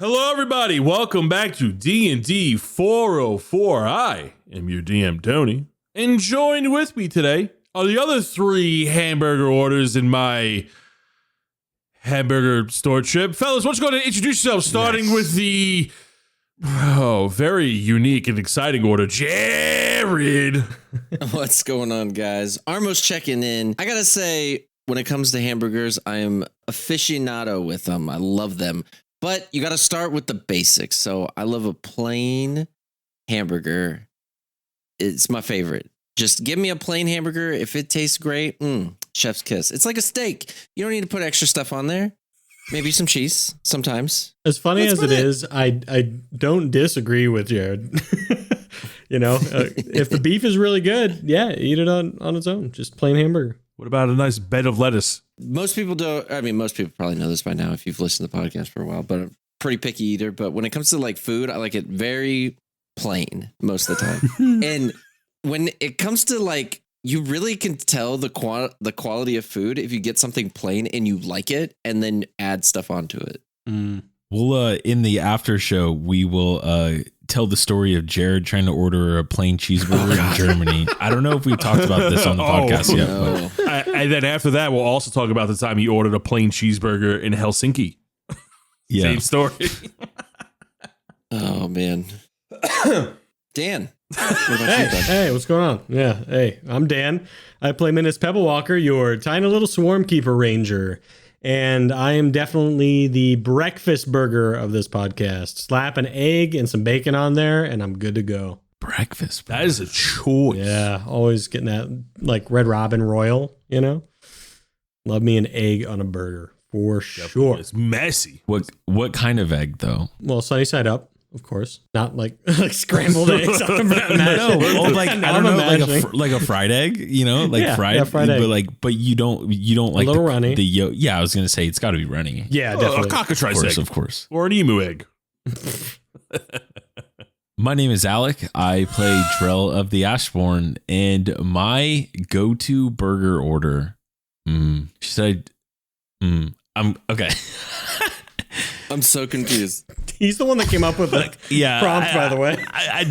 Hello, everybody. Welcome back to DND404. I am your DM, Tony. And joined with me today are the other three hamburger orders in my hamburger store trip. Fellas, why don't you go ahead and introduce yourself, starting with the very unique and exciting order, Jared. What's going on, guys? Armos checking in. I gotta say, when it comes to hamburgers, I am aficionado with them. I love them. But you got to start with the basics. So I love a plain hamburger. It's my favorite. Just give me a plain hamburger. If it tastes great, chef's kiss. It's like a steak. You don't need to put extra stuff on there. Maybe some cheese sometimes. As funny as it is, I don't disagree with Jared. If the beef is really good, yeah, eat it on its own. Just plain hamburger. What about a nice bed of lettuce? Most people don't. I mean, most people probably know this by now if you've listened to the podcast for a while, but I'm a pretty picky eater. But when it comes to like food, I like it very plain most of the time. And when it comes to like, you really can tell the quality of food if you get something plain and you like it and then add stuff onto it. We'll in the after show, we will tell the story of Jared trying to order a plain cheeseburger in Germany. I don't know if we've talked about this on the podcast yet. No. And then after that, we'll also talk about the time he ordered a plain cheeseburger in Helsinki. Yeah. Same story. Oh, man. Dan. What about you, bud? Hey, what's going on? Yeah, hey, I'm Dan. I play Minnis Pebblewalker, your tiny little swarmkeeper ranger. And I am definitely the breakfast burger of this podcast. Slap an egg and some bacon on there, and I'm good to go. Breakfast. That is a choice. Yeah, always getting that like Red Robin Royal, Love me an egg on a burger, for sure. It's messy. What kind of egg, though? Well, sunny side up, of course. Not like scrambled eggs. No, like I don't know, like a fried egg, fried, fried egg. But you don't like a little runny. The yolk. Yeah, I was gonna say it's got to be runny. Yeah, definitely. A cockatrice egg. Of course. Or an emu egg. My name is Alec. I play Drell of the Ashbourne, and my go-to burger order. I'm okay. I'm so confused. He's the one that came up with the prompt, by the way. I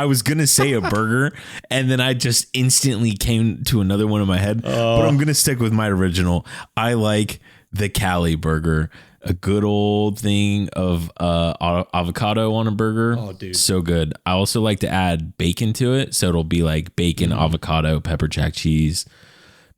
was going to say a burger, and then I just instantly came to another one in my head. But I'm going to stick with my original. I like the Cali burger. A good old thing of avocado on a burger. Oh, dude. So good. I also like to add bacon to it. So it'll be like bacon, avocado, pepper jack cheese,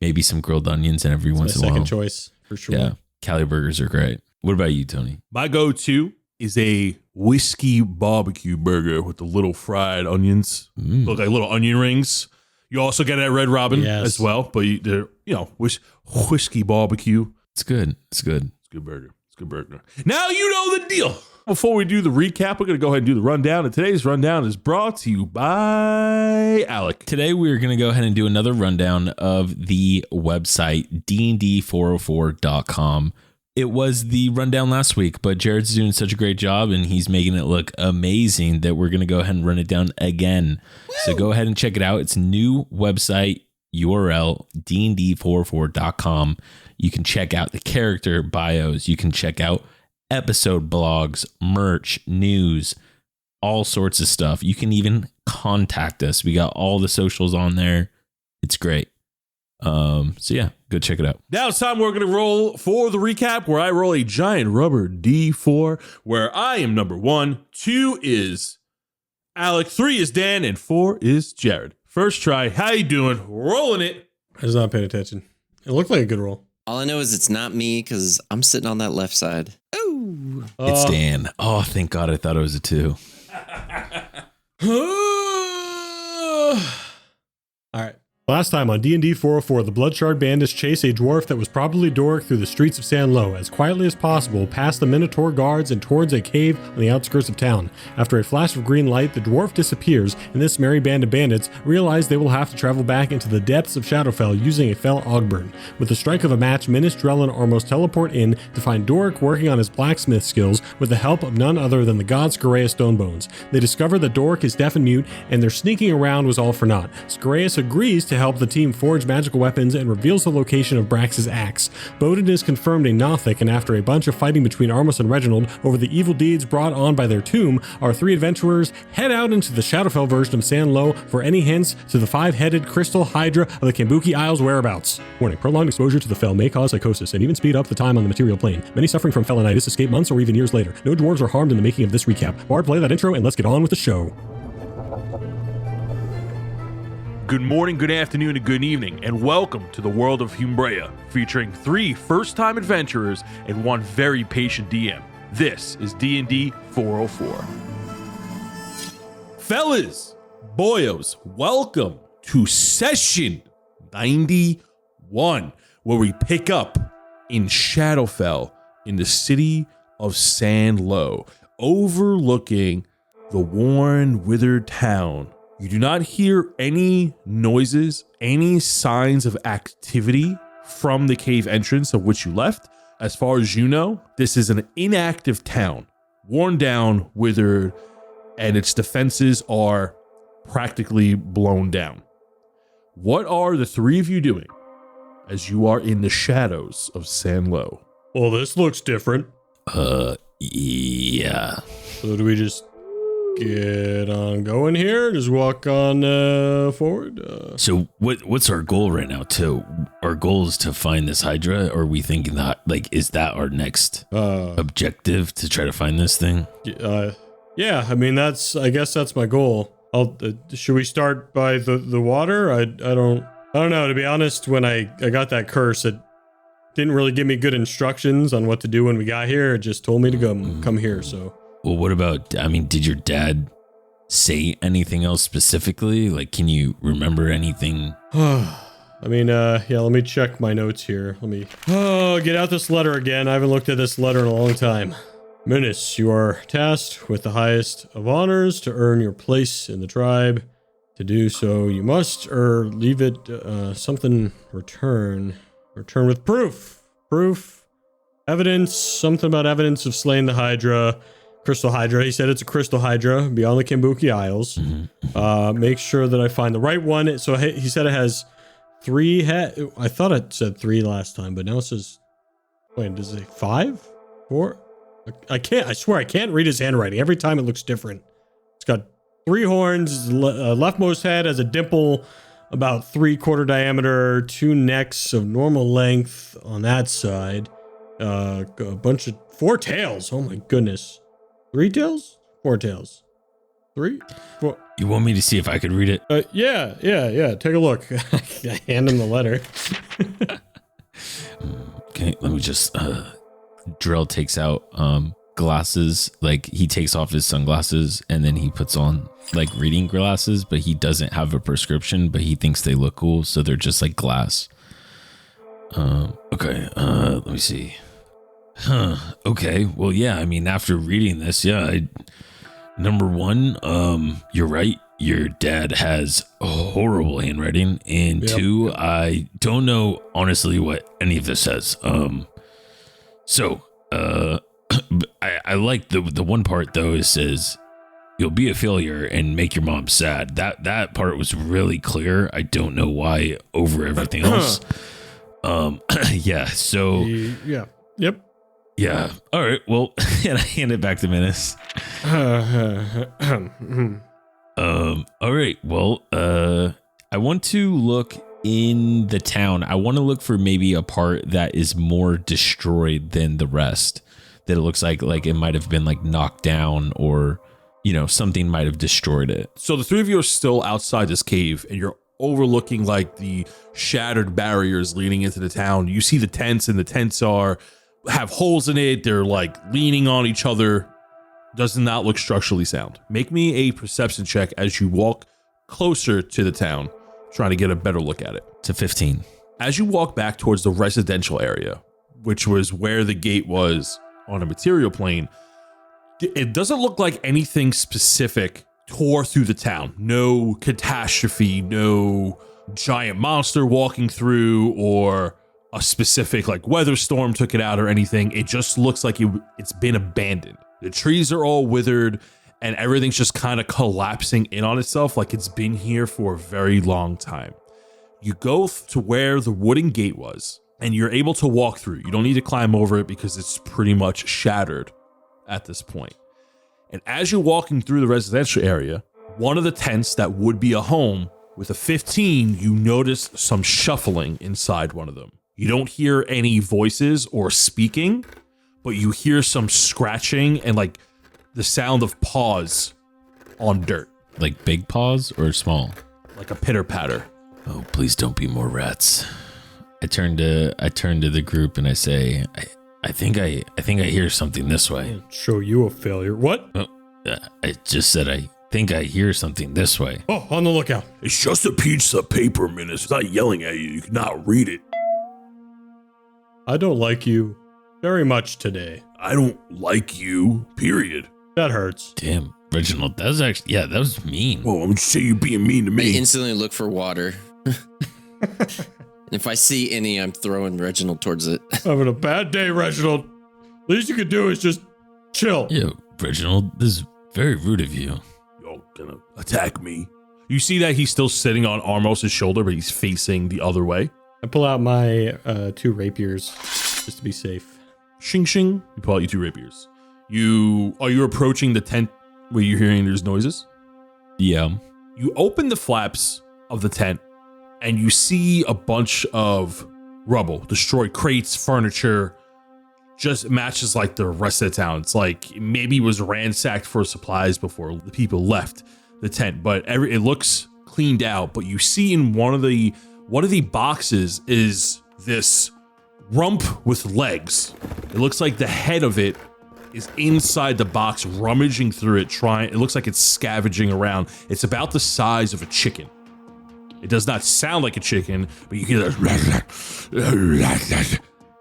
maybe some grilled onions, and every once in a while. Second choice, for sure. Yeah. Cali burgers are great. What about you, Tony? My go-to is a whiskey barbecue burger with the little fried onions. Look like little onion rings. You also get it at Red Robin as well, but they're, whiskey barbecue. It's good. It's good. It's a good burger. It's a good burger. Now you know the deal. Before we do the recap, we're going to go ahead and do the rundown. And today's rundown is brought to you by Alec. Today, we're going to go ahead and do another rundown of the website, DND404.com. It was the rundown last week, but Jared's doing such a great job and he's making it look amazing that we're going to go ahead and run it down again. Woo! So go ahead and check it out. It's a new website URL, DND404.com. You can check out the character bios. You can check out episode blogs, merch, news, all sorts of stuff. You can even contact us. We got all the socials on there. It's great. So yeah, go check it out. Now it's time we're going to roll for the recap where I roll a giant rubber D4 where I am number 1, 2 is Alec, 3 is Dan, and 4 is Jared. First try. How you doing? Rolling it. I was not paying attention. It looked like a good roll. All I know is it's not me because I'm sitting on that left side. Ooh. It's Dan. Oh, thank God. I thought it was a 2. All right. Last time on DND404, the Bloodshard Bandits chase a dwarf that was probably Doric through the streets of Sanlow as quietly as possible past the Minotaur guards and towards a cave on the outskirts of town. After a flash of green light, the dwarf disappears, and this merry band of bandits realize they will have to travel back into the depths of Shadowfell using a fell Ogburn. With the strike of a match, Minnis, Drell, and Armos teleport in to find Doric working on his blacksmith skills with the help of none other than the god Scareus Stonebones. They discover that Doric is deaf and mute, and their sneaking around was all for naught. Scareus agrees to to help the team forge magical weapons and reveals the location of Brax's axe. Bowden is confirmed a Nothic, and after a bunch of fighting between Armos and Reginald over the evil deeds brought on by their tomb, our 3 adventurers head out into the Shadowfell version of Sanlow for any hints to the 5-headed crystal hydra of the Kambuki Isles whereabouts. Warning, prolonged exposure to the Fel may cause psychosis and even speed up the time on the material plane. Many suffering from felonitis escape months or even years later. No dwarves are harmed in the making of this recap. Bard, play that intro and let's get on with the show. Good morning, good afternoon, and good evening, and welcome to the world of Humbrea, featuring 3 first-time adventurers and 1 very patient DM. This is DND404. Fellas, boyos, welcome to session 91, where we pick up in Shadowfell in the city of Sanlow, overlooking the worn, withered town. You do not hear any noises, any signs of activity from the cave entrance of which you left. As far as you know, this is an inactive town, worn down, withered, and its defenses are practically blown down. What are the 3 of you doing as you are in the shadows of Sanlow? Well, this looks different. Yeah. So do we just get on going here? Just walk on forward? So what's our goal right now? Our goal is to find this Hydra, or are we thinking that, like, is that our next objective, to try to find this thing? Yeah, I mean, I guess that's my goal. Should we start by the water? I don't know. To be honest, when I got that curse, it didn't really give me good instructions on what to do when we got here. It just told me to come here, so. Well, what about, I mean, did your dad say anything else specifically? Like, can you remember anything? I mean, yeah, let me check my notes here. Let me get out this letter again. I haven't looked at this letter in a long time. Minnis, you are tasked with the highest of honors to earn your place in the tribe. To do so, you must, or leave it, something, return with proof, evidence, something about evidence of slaying the Hydra. Crystal Hydra. He said it's a Crystal Hydra beyond the Kambuki Isles. Make sure that I find the right one. So he said it has 3 head. I thought it said 3 last time, but now it says, wait, does it say 5? 4? I swear I can't read his handwriting. Every time it looks different. It's got 3 horns. Leftmost head has a dimple about 3/4 diameter, 2 necks of normal length on that side. A bunch of 4 tails. Oh my goodness. 3 tails? 4 tails. 3? 4. You want me to see if I could read it? Yeah. Take a look. I hand him the letter. Okay, let me just, Drell takes out, glasses. Like, he takes off his sunglasses and then he puts on, like, reading glasses, but he doesn't have a prescription, but he thinks they look cool, so they're just like glass. Okay, let me see. Okay. Well, yeah, I mean, after reading this, yeah, number 1, you're right. Your dad has horrible handwriting. And 2, I don't know, honestly, what any of this says. I like the one part, though. It says, you'll be a failure and make your mom sad. That part was really clear. I don't know why over everything else. Yeah, so. Yeah. Yep. Yeah. All right. Well, and I hand it back to Minnis. All right. Well, I want to look in the town. I want to look for maybe a part that is more destroyed than the rest. That it looks like it might have been like knocked down, or, you know, something might have destroyed it. So the 3 of you are still outside this cave, and you're overlooking like the shattered barriers leading into the town. You see the tents, and the tents have holes in it. They're like leaning on each other. Does not look structurally sound. Make me a perception check as you walk closer to the town, trying to get a better look at it. It's a 15. As you walk back towards the residential area, which was where the gate was on a material plane, it doesn't look like anything specific tore through the town. No catastrophe, no giant monster walking through, or a specific like weather storm took it out or anything. It just looks like it's been abandoned. The trees are all withered and everything's just kind of collapsing in on itself like it's been here for a very long time. You go to where the wooden gate was, and you're able to walk through. You don't need to climb over it because it's pretty much shattered at this point. And as you're walking through the residential area, one of the tents that would be a home, with a 15, you notice some shuffling inside one of them. You don't hear any voices or speaking, but you hear some scratching and like the sound of paws on dirt. Like big paws or small? Like a pitter patter. Oh, please don't be more rats. I turn to the group and I say, I think I hear something this way. Show you a failure. What? Oh, I just said I think I hear something this way. Oh, on the lookout. It's just a piece of paper, Minnis. It's not yelling at you. You cannot read it. I don't like you very much today. I don't like you, period. That hurts. Damn, Reginald, that was actually, that was mean. Well, I'm just saying you're being mean to I me. instantly look for water. If I see any, I'm throwing Reginald towards it. Having a bad day, Reginald. Least you could do is just chill. Yo, Reginald, this is very rude of you. You're gonna attack me. You see that he's still sitting on Armos' shoulder, but he's facing the other way. I pull out my 2 rapiers just to be safe. Shing shing. You pull out your 2 rapiers. Are you approaching the tent where you're hearing there's noises? Yeah. You open the flaps of the tent and you see a bunch of rubble, destroyed crates, furniture, just matches like the rest of the town. It's like maybe it was ransacked for supplies before the people left the tent, but it looks cleaned out. But you see in one of the boxes is this rump with legs. It looks like the head of it is inside the box, rummaging through it, it looks like it's scavenging around. It's about the size of a chicken. It does not sound like a chicken, but you hear that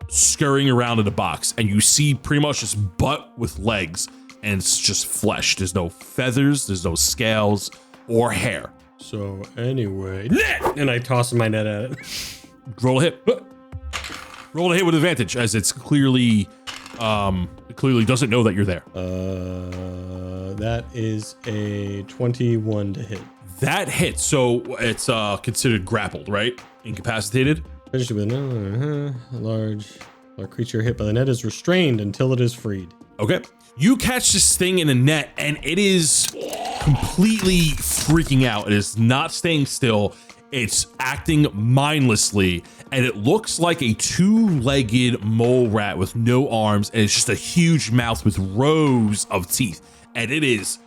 scurrying around in the box, and you see pretty much this butt with legs, and it's just flesh. There's no feathers, there's no scales or hair. So anyway, net! And I toss my net at it. Roll a hit. Roll a hit with advantage, as it's clearly doesn't know that you're there. That is a 21 to hit. That hits, so it's considered grappled, right? Incapacitated? Finished with a large creature hit by the net is restrained until it is freed. Okay. You catch this thing in a net, and it is completely freaking out. It is not staying still. It's acting mindlessly, and it looks like a 2-legged mole rat with no arms, and it's just a huge mouth with rows of teeth, and it is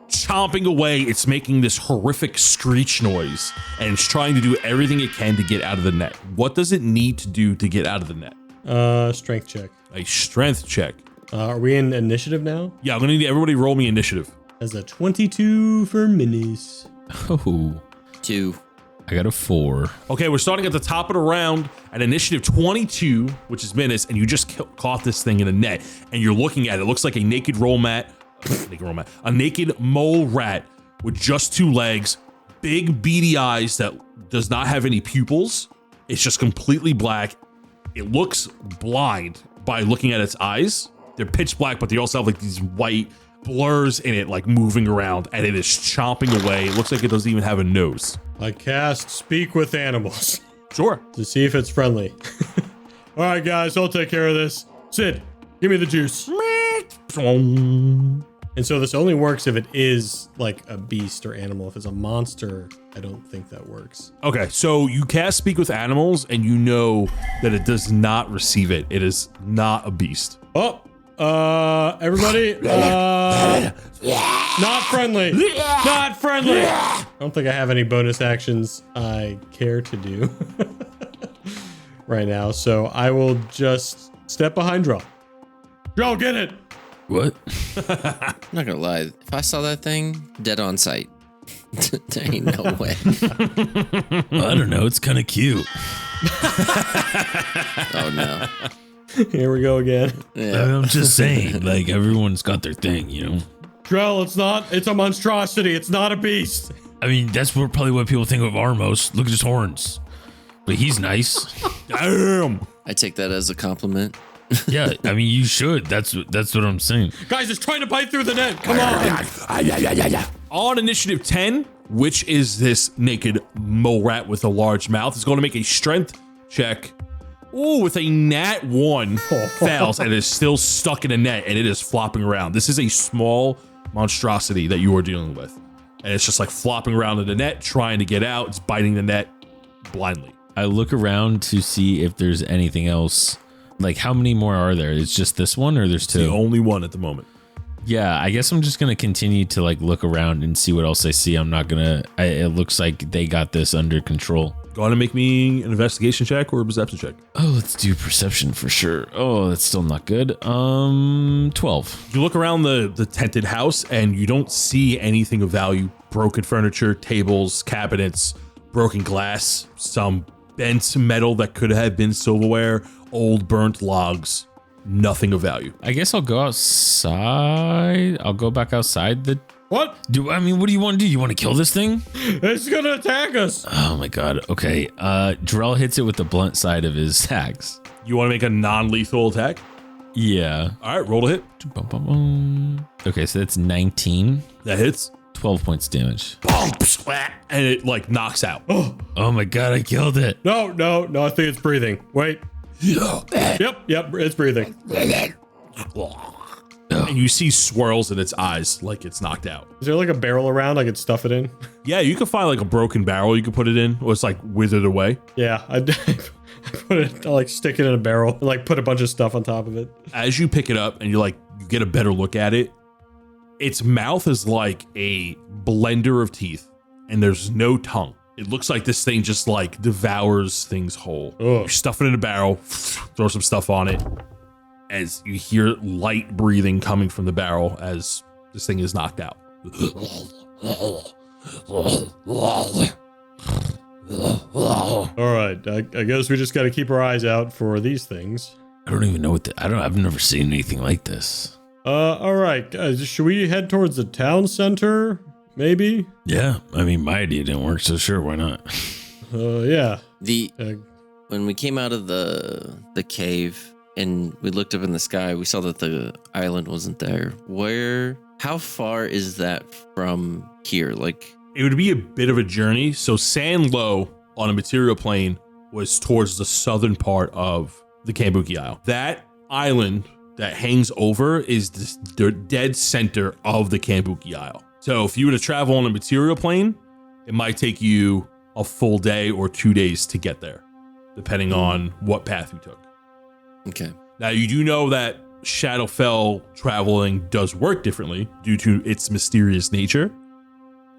chomping away. It's making this horrific screech noise, and it's trying to do everything it can to get out of the net. What does it need to do to get out of the net? Strength check. A strength check. Are we in initiative now? Yeah, I'm gonna need everybody roll me initiative. As a 22 for Minnis. Oh, 2. I got a 4. Okay, we're starting at the top of the round at initiative 22, which is Minnis, and you just caught this thing in a net, and you're looking at it. It looks like a naked a naked mole rat with just 2 legs, big beady eyes that does not have any pupils. It's just completely black. It looks blind by looking at its eyes. They're pitch black, but they also have like these white blurs in it, like moving around, and it is chomping away. It looks like it doesn't even have a nose. I cast Speak with Animals Sure. to see if it's friendly. All right, guys, I'll take care of this. Sid, give me the juice. And so this only works if it is like a beast or animal. If it's a monster, I don't think that works. Okay, so you cast Speak with Animals, and you know that it does not receive it. It is not a beast. Oh, everybody, not friendly. Not friendly. I don't think I have any bonus actions I care to do right now, so I will just step behind Drell. Drell, get it. What? I'm not gonna lie. If I saw that thing, dead on sight. There ain't no way. Well, I don't know. It's kind of cute. Oh no. Here we go again. Yeah. I'm just saying, like, everyone's got their thing, you know? Drell, it's a monstrosity. It's not a beast. I mean, that's probably what people think of Armos. Look at his horns. But he's nice. Damn. I take that as a compliment. Yeah, I mean, you should. That's what I'm saying. Guys, it's trying to bite through the net. Come on. On initiative 10, which is this naked mole rat with a large mouth. It's going to make a strength check. Ooh, with a nat 1, fails and is still stuck in a net and it is flopping around. This is a small monstrosity that you are dealing with. And it's just like flopping around in the net, trying to get out. It's biting the net blindly. I look around to see if there's anything else. Like, how many more are there? It's just this one, or there's 2? The only one at the moment. Yeah, I guess I'm just going to continue to like look around and see what else I see. I'm not going to, it looks like they got this under control. Go on and make me an investigation check or a perception check. Oh, let's do perception for sure. Oh, that's still not good. 12. You look around the tented house and you don't see anything of value. Broken furniture, tables, cabinets, broken glass, some bent metal that could have been silverware, old burnt logs. Nothing of value. I guess I'll go outside. I'll go back outside the... What? What do you want to do? You want to kill this thing? It's gonna attack us. Oh my god. Okay. Drell hits it with the blunt side of his axe. You want to make a non-lethal attack? Yeah. All right, roll to hit. Okay, so that's 19. That hits. 12 points damage. And it like knocks out. Oh my god, I killed it. No, I think it's breathing. Wait. Yep, it's breathing. And you see swirls in its eyes like it's knocked out. Is there like a barrel around I could stuff it in? Yeah, you can find like a broken barrel you can put it in, or it's like withered away. Yeah, I put it, I like stick it in a barrel and like put a bunch of stuff on top of it. As you pick it up and you get a better look at it, its mouth is like a blender of teeth and there's no tongue. It looks like this thing just like devours things whole. Ugh. You stuff it in a barrel, throw some stuff on it, as you hear light breathing coming from the barrel as this thing is knocked out. All right, I guess we just got to keep our eyes out for these things. I don't even know I've never seen anything like this. All right, guys, should we head towards the town center? Maybe? Yeah, I mean, my idea didn't work, so sure, why not? Yeah. When we came out of the cave and we looked up in the sky, we saw that the island wasn't there. How far is that from here? Like, It would be a bit of a journey. So Sanlow on a material plane was towards the southern part of the Kambuki Isle. That island that hangs over is the dead center of the Kambuki Isle. So if you were to travel on a material plane, it might take you a full day or 2 days to get there, depending on what path you took. okay. Now, you do know that Shadowfell traveling does work differently due to its mysterious nature.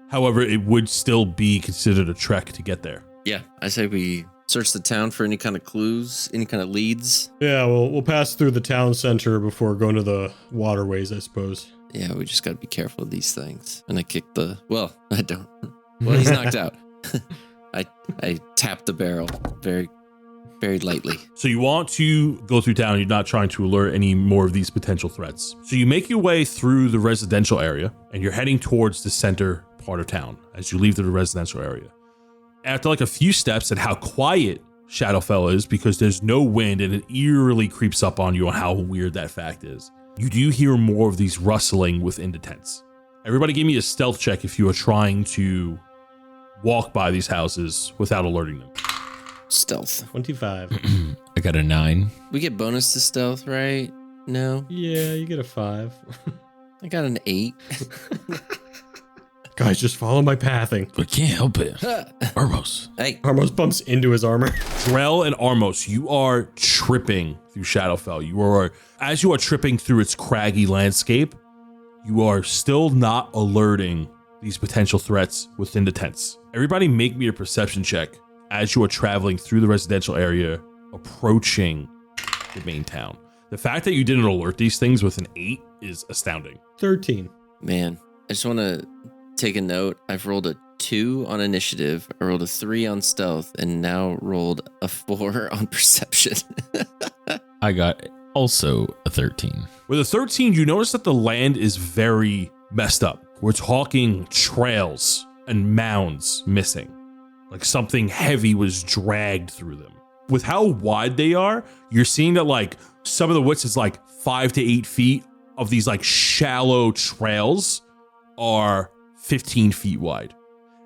However, it would still be considered a trek to get there. Yeah, I say we search the town for any kind of clues, any kind of leads. Yeah, we'll pass through the town center before going to the waterways, I suppose. Yeah, we just got to be careful of these things. And I kicked I don't. Well, he's knocked out. I tapped the barrel very, very lightly. So you want to go through town. You're not trying to alert any more of these potential threats. So you make your way through the residential area and you're heading towards the center part of town as you leave the residential area. After like a few steps at how quiet Shadowfell is, because there's no wind and it eerily creeps up on you on how weird that fact is, you do hear more of these rustling within the tents. Everybody give me a stealth check if you are trying to walk by these houses without alerting them. Stealth. 25. I got a 9. We get bonus to stealth, right? No? Yeah, you get a 5. I got an 8. Guys, just follow my pathing. I can't help it. Armos. Hey. Armos bumps into his armor. Drell and Armos, you are tripping through Shadowfell. As you are tripping through its craggy landscape, you are still not alerting these potential threats within the tents. Everybody make me a perception check as you are traveling through the residential area, approaching the main town. The fact that you didn't alert these things with an 8 is astounding. 13. Man, I just want to take a note. I've rolled a 2 on initiative, I rolled a 3 on stealth, and now rolled a 4 on perception. I got also a 13. With a 13, you notice that the land is very messed up. We're talking trails and mounds missing. Like something heavy was dragged through them. With how wide they are, you're seeing that like some of the widths is like 5 to 8 feet of these like shallow trails are 15 feet wide.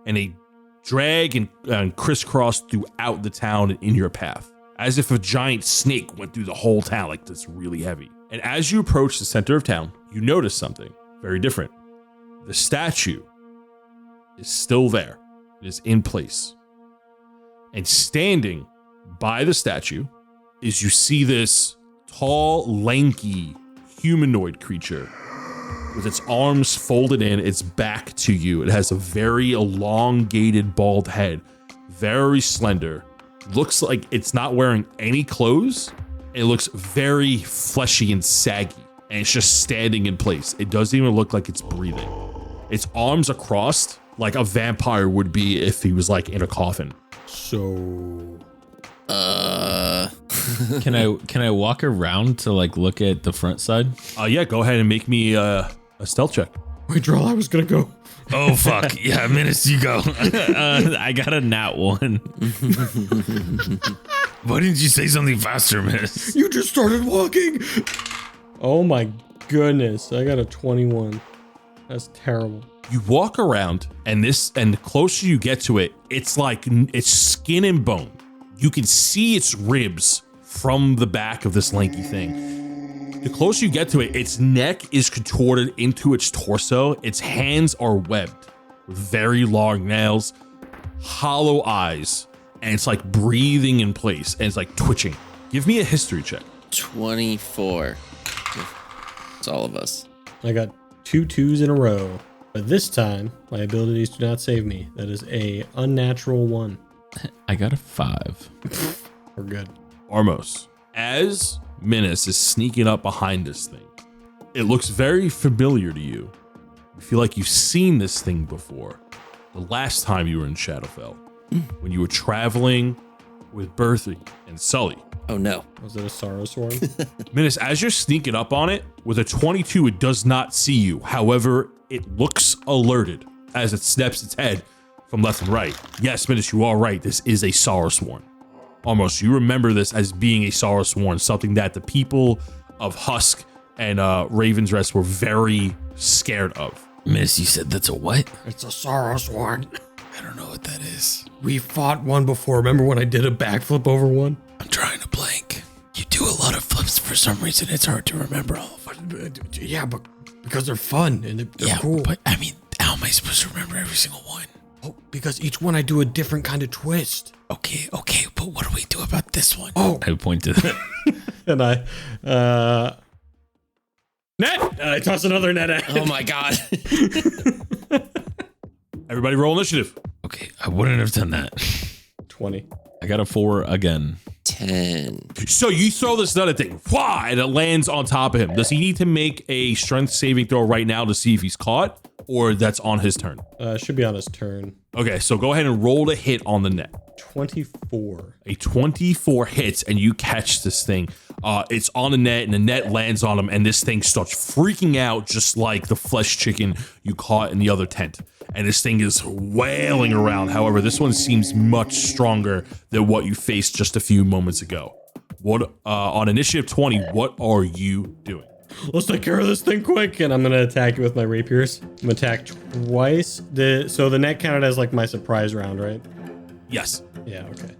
and they drag and crisscross throughout the town and in your path, as if a giant snake went through the whole town. Like, that's really heavy. And as you approach the center of town, you notice something very different. The statue is still there. It is in place. And standing by the statue is, you see this tall, lanky, humanoid creature with its arms folded in, its back to you. It has a very elongated, bald head, very slender. Looks like it's not wearing any clothes. It looks very fleshy and saggy, and it's just standing in place. It doesn't even look like it's breathing. Its arms are crossed like a vampire would be if he was like in a coffin. So, Can I walk around to like look at the front side? Yeah, go ahead and make me a stealth check. wait, Drell, I was gonna go. Oh fuck. Yeah, Minnis, you go. I got a nat 1. Why didn't you say something faster, Minnis? You just started walking. Oh my goodness, I got a 21. That's terrible. You walk around, and the closer you get to it, it's like it's skin and bone. You can see its ribs from the back of this lanky thing. The closer you get to it, its neck is contorted into its torso. Its hands are webbed with very long nails, hollow eyes, and it's like breathing in place, and it's like twitching. Give me a history check. 24. It's all of us. I got 2 2s in a row, but this time my abilities do not save me. That is a unnatural 1. I got a 5. We're good. Armos, as Minnis is sneaking up behind this thing, it looks very familiar to you. You feel like you've seen this thing before. The last time you were in Shadowfell, when you were traveling with Berthy and Sully. Oh no. Was it a sorrow sworn? Minnis, as you're sneaking up on it, with a 22, it does not see you. However, it looks alerted as it snaps its head from left and right. Yes, Minnis, you are right. This is a sorrow sworn. Almost, you remember this as being a sorrow sworn, something that the people of Husk and Raven's Rest were very scared of. Minnis, you said that's a what? It's a sorrow sworn. I don't know what that is. We fought one before. Remember when I did a backflip over one? I'm trying to blank. You do a lot of flips for some reason. It's hard to remember all of them. Yeah, but because they're fun and they're cool. But I mean, how am I supposed to remember every single one? Oh, because each one I do a different kind of twist. Okay, but what do we do about this one? Oh. I point to that. And net! And I toss another net at it. Oh my god. Everybody roll initiative. Okay, I wouldn't have done that. 20. I got a 4 again. 10. So you throw this nut at thing, and it lands on top of him. Does he need to make a strength saving throw right now to see if he's caught, or that's on his turn? Should be on his turn. Okay, so go ahead and roll to hit on the net. 24. A 24 hits, and you catch this thing. It's on the net, and the net lands on him, and this thing starts freaking out just like the flesh chicken you caught in the other tent. And this thing is wailing around. However, this one seems much stronger than what you faced just a few moments ago. What on initiative 20, what are you doing? Let's take care of this thing quick, and I'm gonna attack it with my rapiers. I'm gonna attack twice. So the net counted as like my surprise round, right? Yes. Yeah, okay.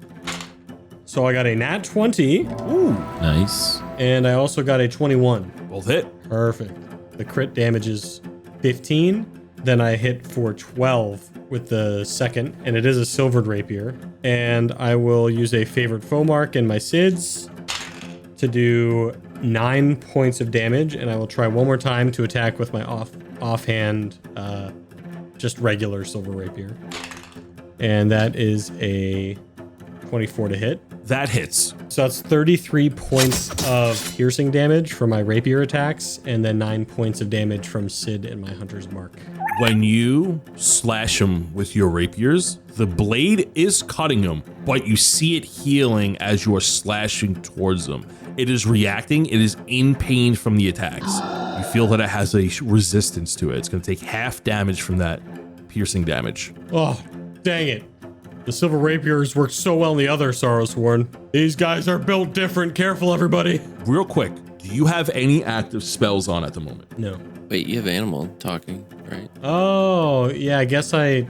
So I got a nat 20. Ooh. Nice. And I also got a 21. Both hit. Perfect. The crit damage is 15. Then I hit for 12 with the second, and it is a silvered rapier. And I will use a favored foe mark in my SIDS to do 9 points of damage, and I will try one more time to attack with my offhand, just regular silver rapier. And that is a 24 to hit. That hits. So that's 33 points of piercing damage for my rapier attacks, and then 9 points of damage from Sid and my hunter's mark. When you slash him with your rapiers, the blade is cutting him, but you see it healing as you are slashing towards him. It is reacting. It is in pain from the attacks. You feel that it has a resistance to it. It's going to take half damage from that piercing damage. Oh, dang it. The silver rapiers worked so well in the other Sorrowsworn. These guys are built different. Careful, everybody. Real quick, do you have any active spells on at the moment? No. Wait, you have animal talking, right? Oh, yeah, I guess I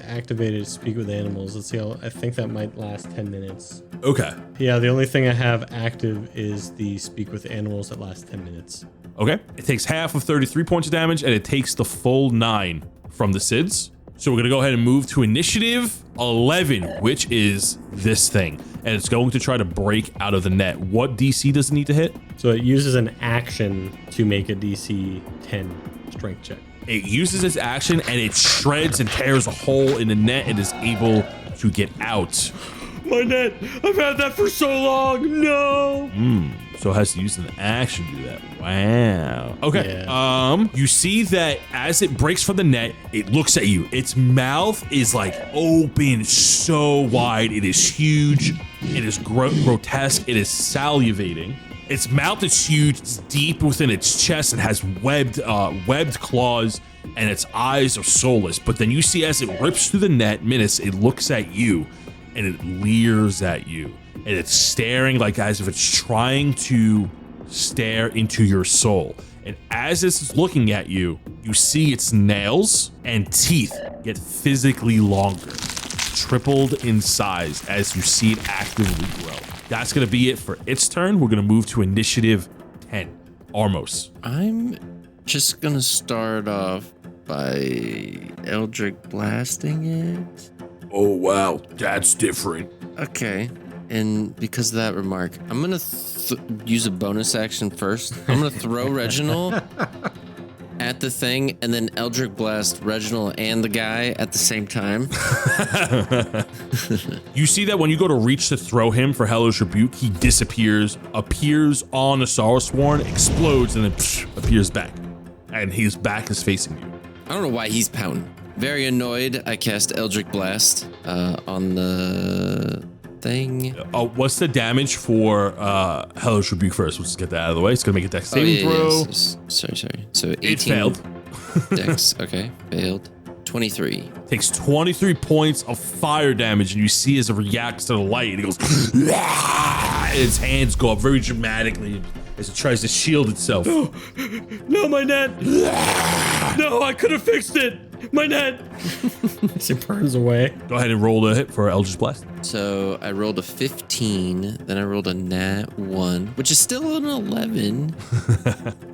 activated Speak with Animals. Let's see, I think that might last 10 minutes. Okay. Yeah, the only thing I have active is the Speak with Animals that lasts 10 minutes. Okay. It takes half of 33 points of damage, and it takes the full 9 from the SIDS. So we're going to go ahead and move to initiative 11, which is this thing. And it's going to try to break out of the net. What DC does it need to hit? So it uses an action to make a DC 10 strength check. It uses its action, and it shreds and tears a hole in the net and is able to get out. My net! I've had that for so long! No! So it has to use an action to do that. Wow. Okay. Yeah. You see that as it breaks from the net, it looks at you. Its mouth is like open so wide. It is huge. It is grotesque. It is salivating. Its mouth is huge. It's deep within its chest. It has webbed claws, and its eyes are soulless. But then you see as it rips through the net, Minnis, it looks at you, and it leers at you. And it's staring like as if it's trying to stare into your soul. And as it's looking at you, you see its nails and teeth get physically longer, tripled in size as you see it actively grow. That's going to be it for its turn. We're going to move to initiative 10. Armos. I'm just going to start off by Eldritch blasting it. Oh, wow. That's different. Okay. And because of that remark, I'm going to use a bonus action first. I'm going to throw Reginald at the thing and then Eldritch blast Reginald and the guy at the same time. You see that when you go to reach to throw him for Hellish Rebuke, he disappears, appears on a Sorrowsworn, explodes, and then appears back. And his back is facing you. I don't know why he's pouting. Very annoyed, I cast Eldritch Blast on the thing. What's the damage for Hellish Rebuke first? Let's just get that out of the way. It's going to make a dex saving throw. Sorry. So 18. It failed. Dex, okay. Failed. 23. Takes 23 points of fire damage, and you see as it reacts to the light, and it goes, and its hands go up very dramatically as it tries to shield itself. No, my net! No, I could have fixed it! My net! As it burns away. Go ahead and roll the hit for Eldritch Blast. So I rolled a 15, then I rolled a nat 1, which is still an 11,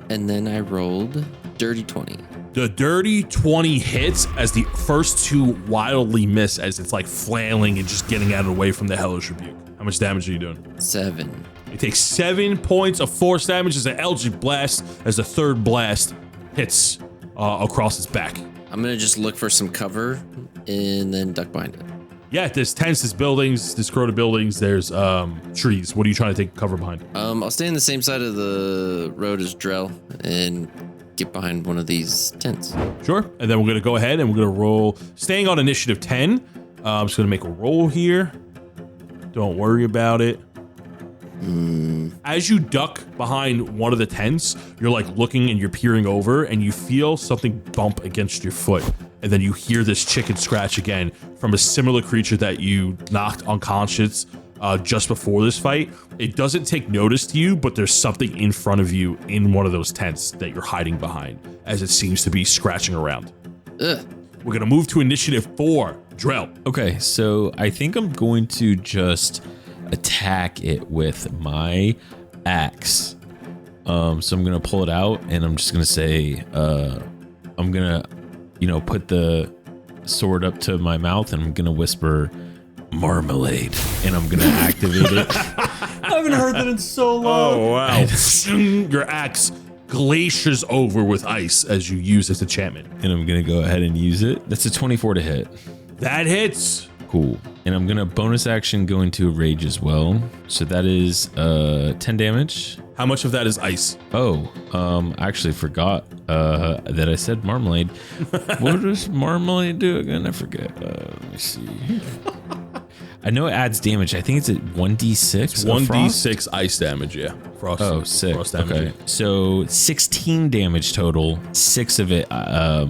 and then I rolled dirty 20. The dirty 20 hits as the first two wildly miss as it's like flailing and just getting out of the way from the Hellish Rebuke. How much damage are you doing? 7. It takes 7 points of force damage as an Eldritch Blast as the third blast hits across its back. I'm going to just look for some cover and then duck behind it. Yeah, there's tents, there's buildings, there's corroded buildings, there's trees. What are you trying to take cover behind? I'll stay on the same side of the road as Drell and get behind one of these tents. Sure. And then we're going to go ahead and we're going to roll. Staying on initiative 10. I'm just going to make a roll here. Don't worry about it. As you duck behind one of the tents, you're like looking and you're peering over and you feel something bump against your foot. And then you hear this chicken scratch again from a similar creature that you knocked unconscious just before this fight. It doesn't take notice to you, but there's something in front of you in one of those tents that you're hiding behind as it seems to be scratching around. Ugh. We're going to move to initiative 4. Drell. Okay, so I think I'm going to just attack it with my axe. So I'm going to pull it out and I'm just going to say, I'm going to, put the sword up to my mouth and I'm going to whisper marmalade and I'm going to activate it. I haven't heard that in so long. Oh, wow. Your axe glaciers over with ice as you use this enchantment. And I'm going to go ahead and use it. That's a 24 to hit. That hits. Cool. And I'm going to bonus action go into rage as well. So that is 10 damage. How much of that is ice? Oh, I actually forgot that I said marmalade. What does marmalade do again? I forget. Let me see. I know it adds damage. I think it's at 1d6. It's 1d6 ice damage, yeah. Frost. Oh, 6. Frost damage. Okay. So 16 damage total. 6 of it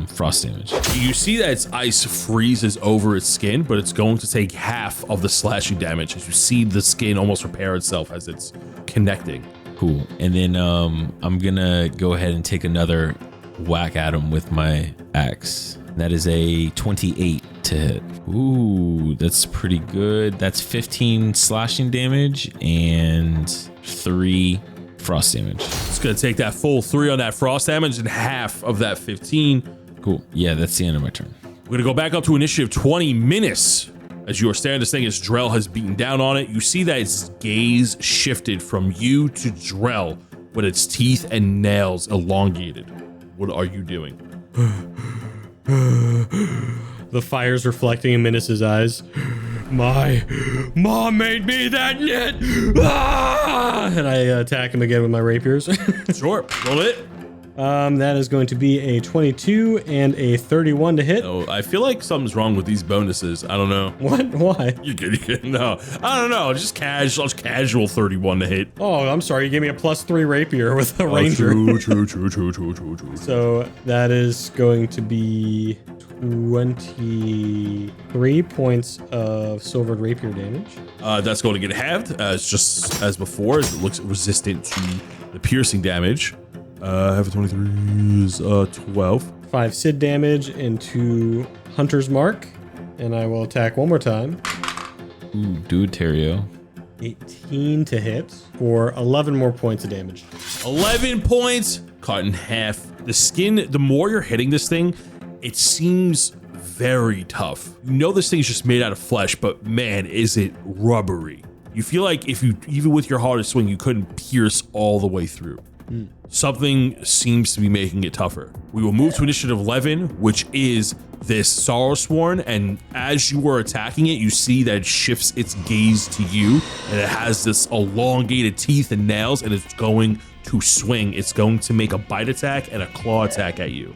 frost damage. You see that its ice freezes over its skin, but it's going to take half of the slashing damage as you see the skin almost repair itself as it's connecting. Cool. And then I'm going to go ahead and take another whack at him with my axe. That is a 28 to hit. Ooh, that's pretty good. That's 15 slashing damage and 3 frost damage. It's going to take that full 3 on that frost damage and half of that 15. Cool. Yeah, that's the end of my turn. We're going to go back up to initiative 20, Minnis. As you are staring at this thing, as Drell has beaten down on it, you see that its gaze shifted from you to Drell with its teeth and nails elongated. What are you doing? The fire's reflecting in Minnis's eyes. My mom made me that knit! Ah! And I attack him again with my rapiers. Sure, roll it. That is going to be a 22 and a 31 to hit. Oh, I feel like something's wrong with these bonuses. I don't know. What? Why? You're good. No, I don't know. Just casual 31 to hit. Oh, I'm sorry. You gave me a +3 rapier with a ranger. True. So that is going to be 23 points of silvered rapier damage. That's going to get halved, just as before, as it looks resistant to the piercing damage. Half of 23 is 12. 5 Sid damage and 2 Hunter's Mark. And I will attack one more time. Ooh, dude, Terrio. 18 to hit for 11 more points of damage. 11 points, cut in half. The skin, the more you're hitting this thing, it seems very tough. You know this thing's just made out of flesh, but man, is it rubbery. You feel like if you, even with your hardest swing, you couldn't pierce all the way through. Something seems to be making it tougher. We will move to initiative 11, which is this Sorrowsworn, and as you were attacking it, you see that it shifts its gaze to you, and it has this elongated teeth and nails, and it's going to swing. It's going to make a bite attack and a claw attack at you.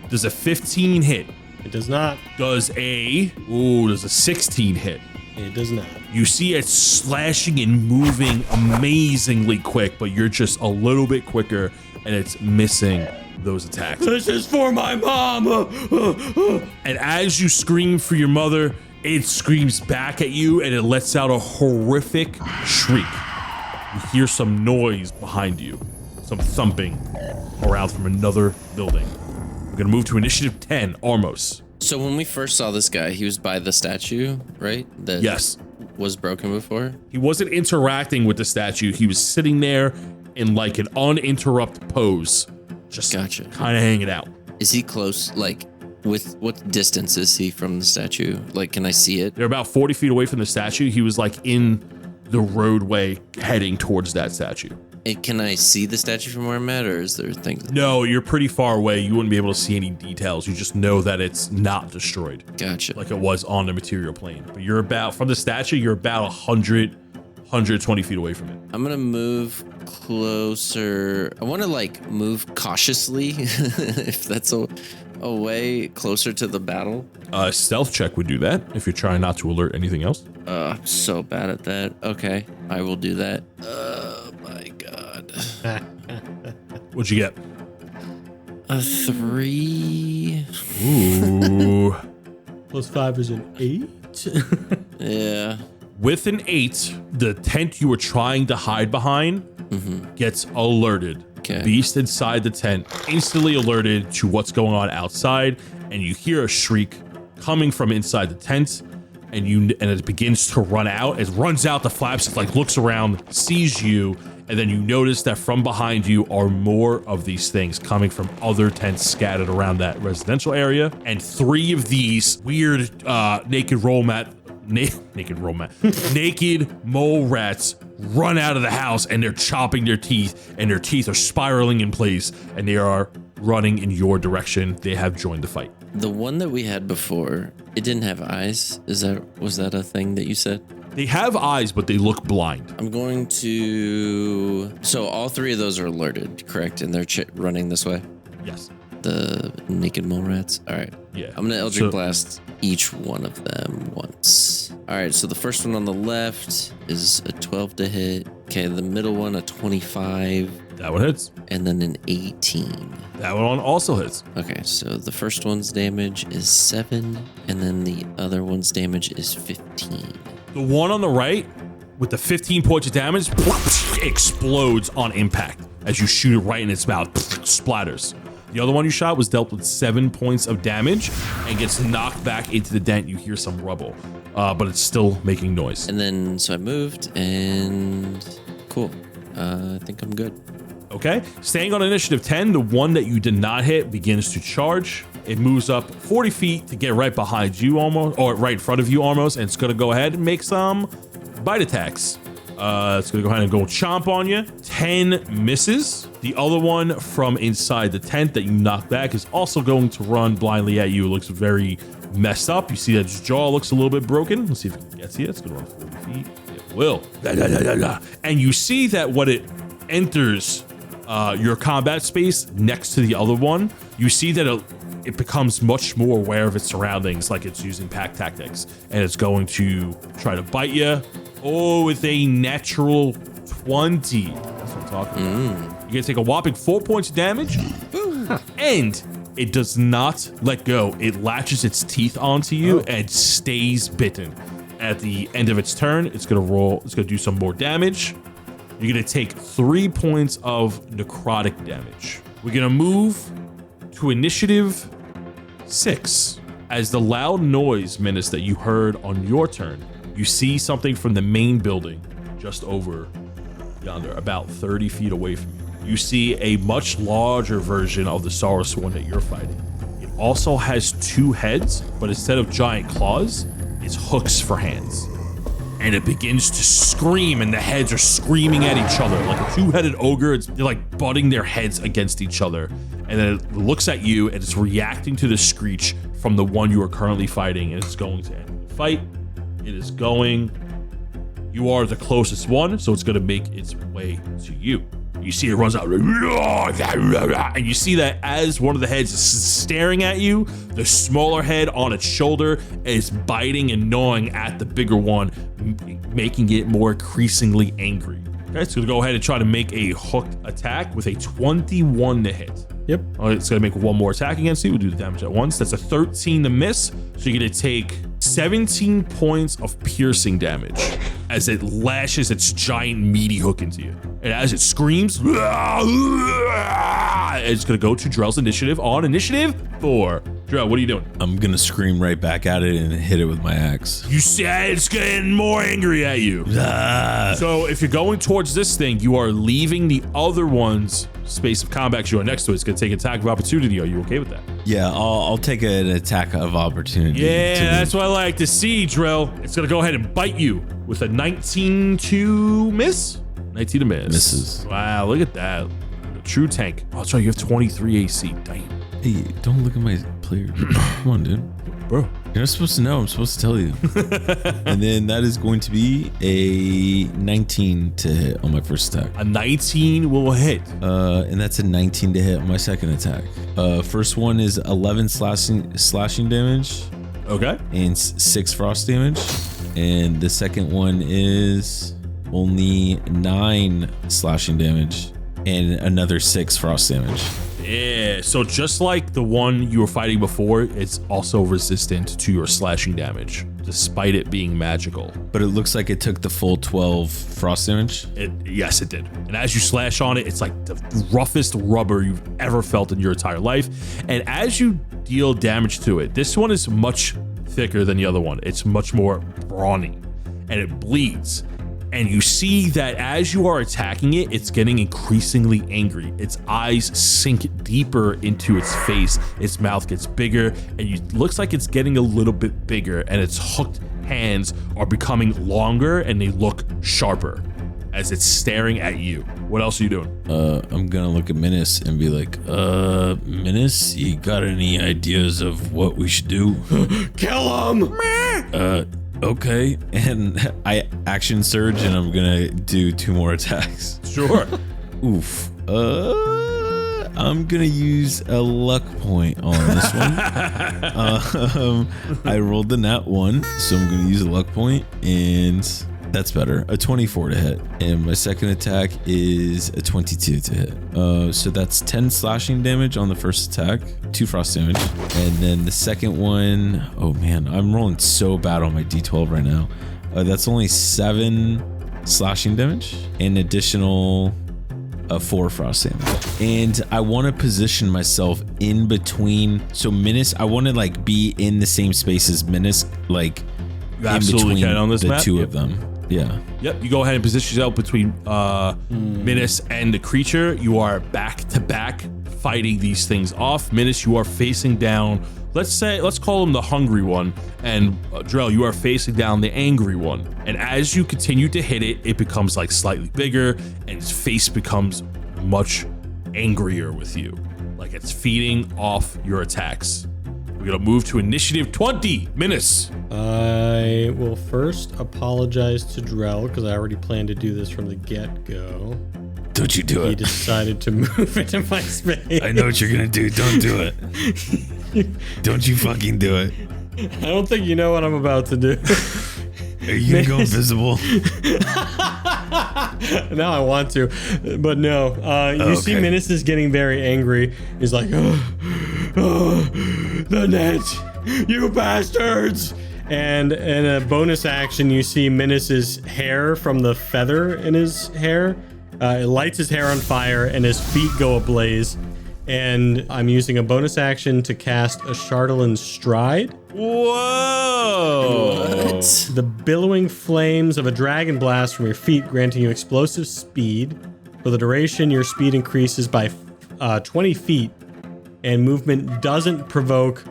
Does a 15 hit? It does not. Does a 16 hit? It does not. You see it slashing and moving amazingly quick, but you're just a little bit quicker, and it's missing those attacks. This is for my mom! And as you scream for your mother, it screams back at you, and it lets out a horrific shriek. You hear some noise behind you, some thumping around from another building. We're gonna move to initiative 10, Armos. So when we first saw this guy, he was by the statue, right? That Yes. was broken before? He wasn't interacting with the statue. He was sitting there in like an uninterrupted pose, just Gotcha. kind of hanging out. Is he close? Like, with what distance is he from the statue? Like, can I see it? They're about 40 feet away from the statue. He was like in the roadway heading towards that statue. Can I see the statue from where I'm at, or is there things? No, you're pretty far away. You wouldn't be able to see any details. You just know that it's not destroyed Gotcha. like it was on the material plane. But you're about, from the statue, you're about 120 feet away from it. I'm gonna move closer. I want to like move cautiously, if that's a way closer to the battle. Stealth check would do that if you're trying not to alert anything else. I'm so bad at that. Okay, I will do that. Oh my god. What'd you get? A 3. Ooh. +5 is an 8. Yeah. With an 8, the tent you were trying to hide behind gets alerted. Okay. Beast inside the tent instantly alerted to what's going on outside, and you hear a shriek coming from inside the tent, and it begins to run out. It runs out the flaps, it like looks around, sees you, and then you notice that from behind you are more of these things coming from other tents scattered around that residential area, and 3 of these weird naked mole rats run out of the house, and they're chopping their teeth, and their teeth are spiraling in place, and they are running in your direction. They have joined the fight. The one that we had before, it didn't have eyes. Was that a thing that you said? They have eyes, but they look blind. I'm going to. So all 3 of those are alerted, correct? And they're running this way. Yes. The naked mole rats. All right. Yeah. I'm gonna Eldritch Blast each one of them once. All right. So the first one on the left is a 12 to hit. Okay. The middle one a 25. That one hits. And then an 18. That one also hits. Okay. So the first one's damage is 7, and then the other one's damage is 15. The one on the right with the 15 points of damage explodes on impact as you shoot it right in its mouth. Splatters. The other one you shot was dealt with 7 points of damage and gets knocked back into the dent. You hear some rubble, but it's still making noise. And then, so I moved and cool. I think I'm good. Okay, staying on initiative 10, the one that you did not hit begins to charge. It moves up 40 feet to get right behind you almost, or right in front of you almost, and it's going to go ahead and make some bite attacks. It's going to go ahead and go chomp on you. 10 misses. The other one from inside the tent that you knocked back is also going to run blindly at you. It looks very messed up. You see that its jaw looks a little bit broken. Let's see if it gets you. It's going to run 40 feet. It will. And you see that when it enters your combat space next to the other one, you see that it becomes much more aware of its surroundings, like it's using pack tactics, and it's going to try to bite you. Oh, with a natural 20. That's what I'm talking about. You're gonna take a whopping 4 points of damage, and it does not let go. It latches its teeth onto you and stays bitten. At the end of its turn, it's gonna roll. It's gonna do some more damage. You're gonna take 3 points of necrotic damage. We're gonna move to initiative 6. As the loud noise, Minnis, that you heard on your turn, you see something from the main building just over yonder, about 30 feet away from you. You see a much larger version of the Sorrowsworn that you're fighting. It also has 2 heads, but instead of giant claws, it's hooks for hands. And it begins to scream, and the heads are screaming at each other like a 2-headed ogre. They're like butting their heads against each other. And then it looks at you, and it's reacting to the screech from the one you are currently fighting, and it's going to end the fight. It is going. You are the closest one, so it's going to make its way to you. You see it runs out, and you see that as one of the heads is staring at you, the smaller head on its shoulder is biting and gnawing at the bigger one, making it more increasingly angry. Okay, it's going to go ahead and try to make a hooked attack with a 21 to hit. Yep. It's going to make one more attack against you. We'll do the damage at once. That's a 13 to miss, so you're going to take 17 points of piercing damage as it lashes its giant meaty hook into you. And as it screams, it's going to go to Drell's initiative on initiative 4. Drell, what are you doing? I'm gonna scream right back at it and hit it with my axe. You said it's getting more angry at you. So if you're going towards this thing, you are leaving the other one's space of combat. You are next to it. It's going to take attack of opportunity. Are you okay with that? Yeah, I'll take an attack of opportunity. Yeah, that's what I like to see, Drell. It's going to go ahead and bite you with a 19 to miss. 19 to miss. Misses. Wow, look at that. A true tank. Oh, that's right. You have 23 AC. Damn. Hey, don't look at my player. Come on, dude. Bro. You're not supposed to know. I'm supposed to tell you. And then that is going to be a 19 to hit on my first attack. A 19 will hit. And that's a 19 to hit on my second attack. First one is 11 slashing damage. Okay. And 6 frost damage. And the second one is only 9 slashing damage and another 6 frost damage. Yeah, so just like the one you were fighting before, it's also resistant to your slashing damage, despite it being magical. But it looks like it took the full 12 frost damage. Yes, it did. And as you slash on it, it's like the roughest rubber you've ever felt in your entire life. And as you deal damage to it, this one is much thicker than the other one. It's much more brawny, and it bleeds. And you see that as you are attacking it, it's getting increasingly angry. Its eyes sink deeper into its face. Its mouth gets bigger, and it looks like it's getting a little bit bigger, and its hooked hands are becoming longer, and they look sharper as it's staring at you. What else are you doing? I'm gonna look at Minnis and be like, Minnis, you got any ideas of what we should do? Kill him! Okay, and I action surge, and I'm gonna do 2 more attacks. Sure. Oof. I'm gonna use a luck point on this one. I rolled the nat 1, so I'm gonna use a luck point, and that's better. A 24 to hit, and my second attack is a 22 to hit. So that's 10 slashing damage on the first attack, 2 frost damage, and then the second one, oh man, I'm rolling so bad on my d12 right now. That's only 7 slashing damage, an additional a 4 frost damage. And I want to position myself in between. So Minnis, I want to like be in the same space as Minnis, like You in absolutely between can on this the map. two Yep. of them. Yeah. Yep, you go ahead and position yourself between Minnis and the creature. You are back to back fighting these things off. Minnis, you are facing down, let's call him the hungry one. And Drell, you are facing down the angry one. And as you continue to hit it, it becomes like slightly bigger and its face becomes much angrier with you. Like it's feeding off your attacks. We're gonna move to initiative 20. Minnis. I will first apologize to Drell because I already planned to do this from the get-go. Don't you do He it. decided to move into my space. I know what you're going to do. Don't do it. Don't you fucking do it. I don't think you know what I'm about to do. Are you going to go invisible? Now I want to, but no. You see Minnis is getting very angry. He's like, the net, you bastards. And in a bonus action, you see Minnis's hair from the feather in his hair. It lights his hair on fire and his feet go ablaze. And I'm using a bonus action to cast a Chardelin's Stride. Whoa! What? The billowing flames of a dragon blast from your feet, granting you explosive speed. For the duration, your speed increases by 20 feet, and movement doesn't provoke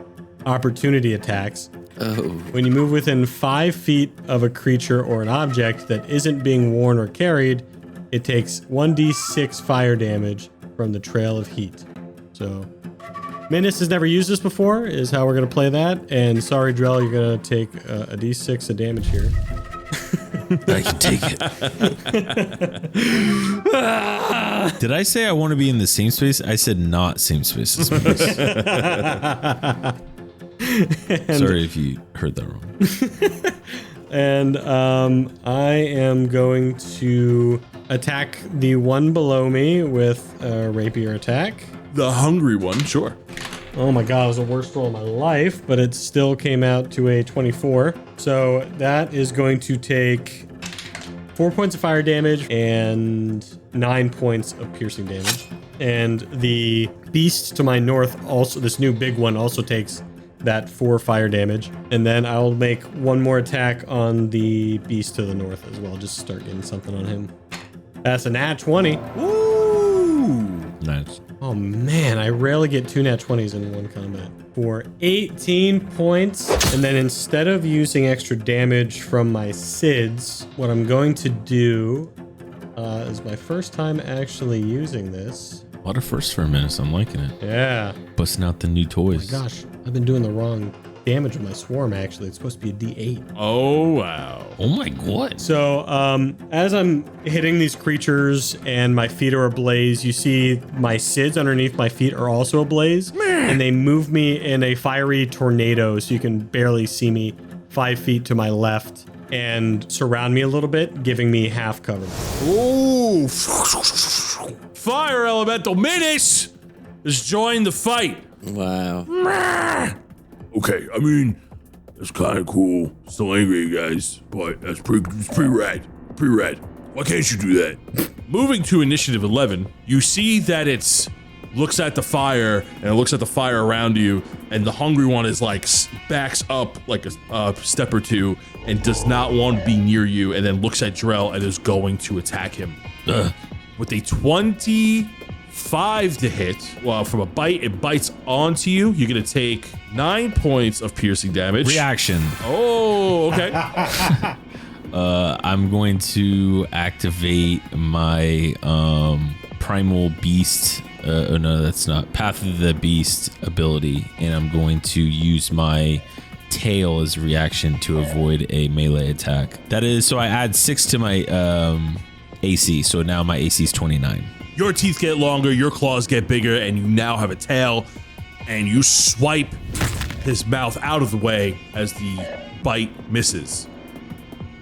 opportunity attacks. Oh. When you move within 5 feet of a creature or an object that isn't being worn or carried, it takes 1d6 fire damage from the trail of heat. So, Minnis has never used this before, is how we're going to play that. And sorry, Drell, you're going to take a d6 of damage here. I can take it. Did I say I want to be in the same space? I said not same space as Minnis. Sorry if you heard that wrong. And I am going to attack the one below me with a rapier attack. The hungry one, sure. Oh my god, it was the worst roll of my life, but it still came out to a 24. So that is going to take 4 points of fire damage and 9 points of piercing damage. And the beast to my north, also this new big one, also takes that 4 fire damage. And then I'll make one more attack on the beast to the north as well, just to start getting something on him. That's a nat 20. Woo! Nice. Oh man, I rarely get 2 nat 20s in one combat. For 18 points, and then instead of using extra damage from my SIDS, what I'm going to do is my first time actually using this. A lot of firsts for a minute, so I'm liking it. Yeah. Busting out the new toys. Oh my gosh, I've been doing the wrong damage with my swarm actually. It's supposed to be a D8. Oh, wow. Oh my god. So, as I'm hitting these creatures and my feet are ablaze, you see my SIDS underneath my feet are also ablaze. And they move me in a fiery tornado, so you can barely see me 5 feet to my left and surround me a little bit, giving me half cover. Ooh. Fire elemental Minnis has joined the fight. Wow. Okay, I mean, that's kind of cool. Still angry, guys, but it's pretty rad. Pretty rad. Why can't you do that? Moving to initiative 11, you see that it's looks at the fire and it looks at the fire around you, and the hungry one is like backs up like a step or two and does not want to be near you, and then looks at Drell and is going to attack him. With a 25 to hit, well, from a bite, it bites onto you. You're gonna take 9 points of piercing damage. Reaction. Oh, okay. I'm going to activate my primal beast. Oh no, that's not Path of the Beast ability, and I'm going to use my tail as a reaction to avoid a melee attack. That is, so I add 6 to my AC, so now my AC is 29. Your teeth get longer, your claws get bigger, and you now have a tail, and you swipe his mouth out of the way as the bite misses.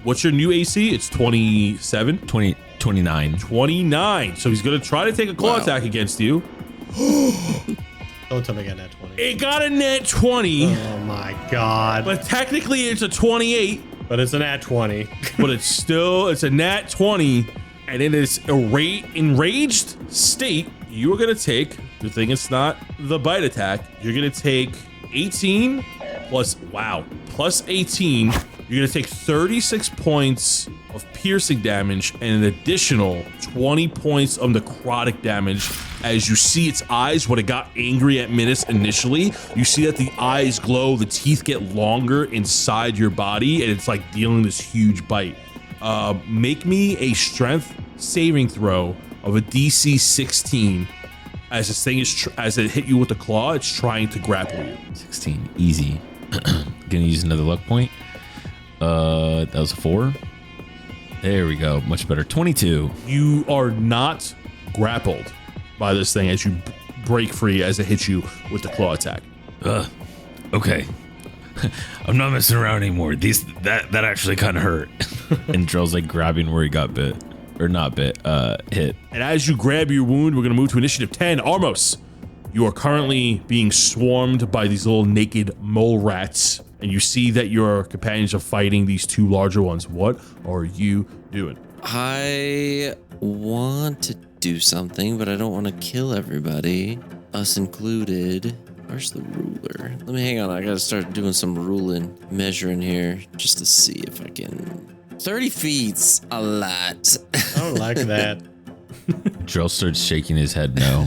What's your new AC? It's 27? 29. 29. So he's going to try to take a claw attack against you. Don't tell me I got nat 20. It got a net 20, Oh my god. but technically it's a 28, But it's a nat 20. but it's a nat 20. And in this enraged state, you are going to take, the thing it's not the bite attack, you're going to take 18 plus 18. You're going to take 36 points of piercing damage and an additional 20 points of necrotic damage as you see its eyes. When it got angry at Minnis initially, you see that the eyes glow, the teeth get longer inside your body, and it's like dealing this huge bite. Make me a strength saving throw of a DC 16 as this thing is, as it hit you with the claw, it's trying to grapple you. 16, easy. Gonna use another luck point. That was a 4. There we go. Much better. 22. You are not grappled by this thing as you break free as it hits you with the claw attack. Okay. I'm not messing around anymore. That actually kind of hurt. And Drell's like grabbing where he got bit. Or not bit, hit. And as you grab your wound, we're going to move to initiative 10. Armos, you are currently being swarmed by these little naked mole rats. And you see that your companions are fighting these two larger ones. What are you doing? I want to do something, but I don't want to kill everybody, us included. Where's the ruler? Let me hang on. I gotta start doing some ruling, measuring here, just to see if I can. 30 feet's a lot. I don't like that. Drell starts shaking his head no.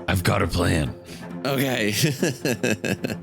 I've got a plan. Okay.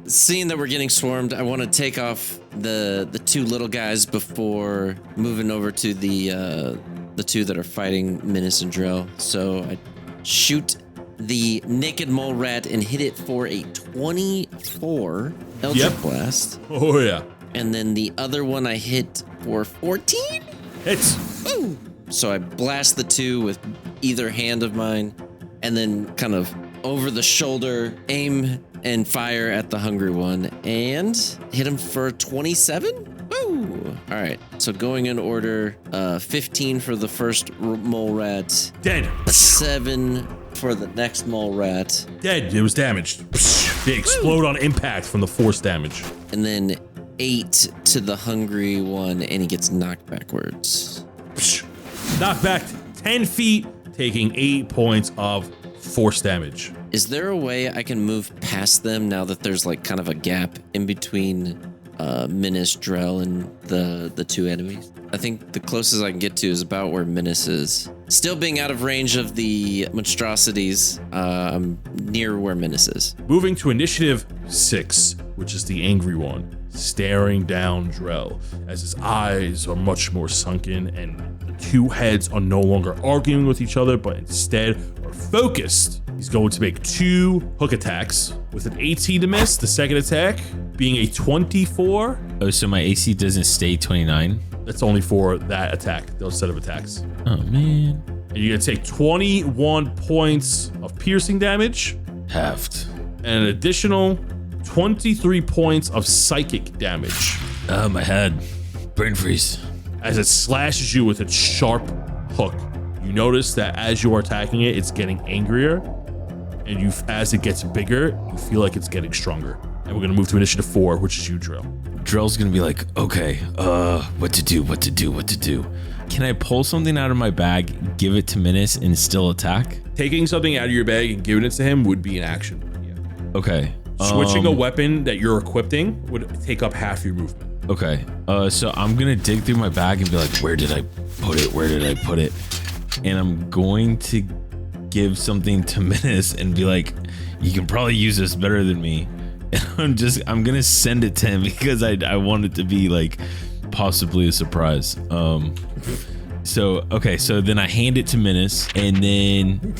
Seeing that we're getting swarmed, I want to take off the two little guys before moving over to the two that are fighting Minnis and Drell. So I shoot the naked mole rat and hit it for a 24 Eldritch Blast. Oh, yeah. And then the other one I hit for 14? Hits. Woo! So I blast the two with either hand of mine and then kind of over the shoulder, aim and fire at the hungry one and hit him for 27. Woo! All right. So going in order, 15 for the first mole rat. Dead. 7 for the next mole rat. Dead. It was damaged. They explode on impact from the force damage. And then 8 to the hungry one, and he gets knocked backwards. Knocked back 10 feet, taking 8 points of force damage. Is there a way I can move past them now that there's like kind of a gap in between Minnis, Drell, and the two enemies? I think the closest I can get to is about where Minnis is. Still being out of range of the monstrosities, I'm near where Minnis is. Moving to initiative 6, which is the angry one, staring down Drell as his eyes are much more sunken and the two heads are no longer arguing with each other, but instead are focused. He's going to make 2 hook attacks with an 18 to miss, the second attack being a 24. Oh, so my AC doesn't stay 29? That's only for that attack, those set of attacks. Oh, man. And you're going to take 21 points of piercing damage. Halved. And an additional 23 points of psychic damage. Oh, my head. Brain freeze. As it slashes you with its sharp hook. You notice that as you are attacking it, it's getting angrier. And as it gets bigger, you feel like it's getting stronger. And we're going to move to initiative 4, which is you, Drell. Drell's going to be like, okay, what to do. Can I pull something out of my bag, give it to Minnis, and still attack? Taking something out of your bag and giving it to him would be an action. Yeah. Okay. Switching a weapon that you're equipping would take up half your movement. Okay. So I'm going to dig through my bag and be like, where did I put it? And I'm going to give something to Minnis and be like, you can probably use this better than me. And I'm going to send it to him because I want it to be like possibly a surprise. So then I hand it to Minnis and then,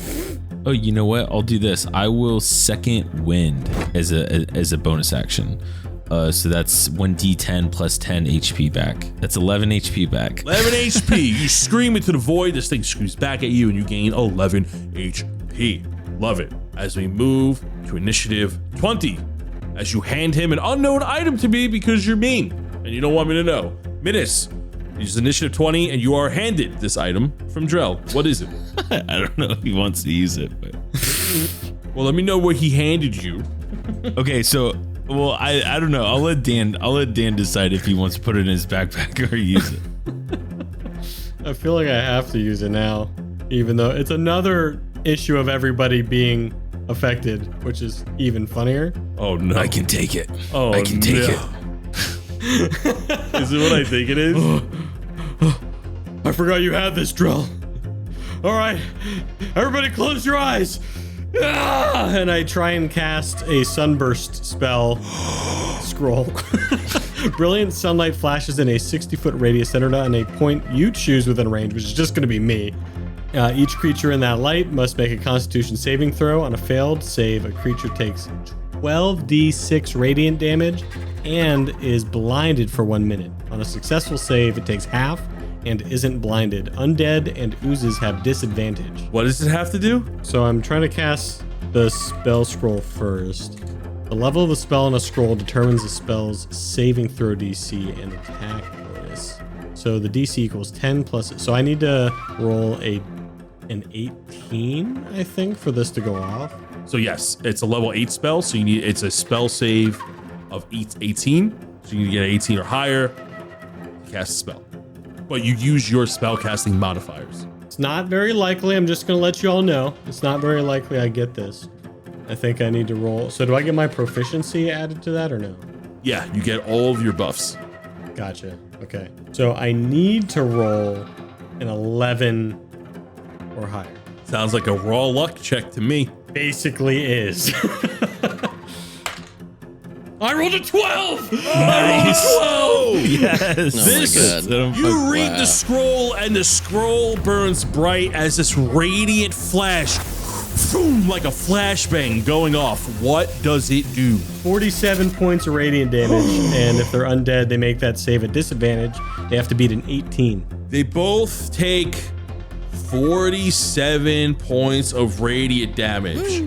oh, you know what? I'll do this. I will second wind as a bonus action. So that's 1d10 plus 10 HP back. That's 11 HP back. 11 HP. You scream into the void. This thing screams back at you and you gain 11 HP. Love it. As we move to initiative 20, as you hand him an unknown item to me because you're mean and you don't want me to know. Minnis, use initiative 20 and you are handed this item from Drell. What is it? I don't know if he wants to use it, but well, let me know what he handed you. Okay, so well, I don't know. I'll let Dan decide if he wants to put it in his backpack or use it. I feel like I have to use it now, even though it's another issue of everybody being affected, which is even funnier. Oh no. I can take it. Oh, I can take it. Is it what I think it is? I forgot you had this, Drell. All right, everybody close your eyes. Ah! And I try and cast a sunburst spell scroll. Brilliant sunlight flashes in a 60-foot radius centered on a point you choose within range, which is just going to be me. Each creature in that light must make a Constitution saving throw. On a failed save, a creature takes 12d6 radiant damage and is blinded for 1 minute. On a successful save, it takes half and isn't blinded. Undead and oozes have disadvantage. What does it have to do? So I'm trying to cast the spell scroll first. The level of the spell in a scroll determines the spell's saving throw DC and attack bonus. So the DC equals 10 plus. So I need to roll an 18, I think, for this to go off. So yes, it's a level 8 spell. So it's a spell save of 18. So you need to get an 18 or higher to cast a spell. But you use your spell casting modifiers. It's not very likely. I'm just going to let you all know. It's not very likely I get this. I think I need to roll. So do I get my proficiency added to that or no? Yeah, you get all of your buffs. Gotcha. Okay. So I need to roll an 11 or higher. Sounds like a raw luck check to me. Basically is. I rolled a 12! Nice. Whoa! Yes. Oh my God. You read Wow. the scroll, and the scroll burns bright as this radiant flash, boom, like a flashbang going off. What does it do? 47 points of radiant damage, and if they're undead, they make that save at disadvantage. They have to beat an 18. They both take 47 points of radiant damage.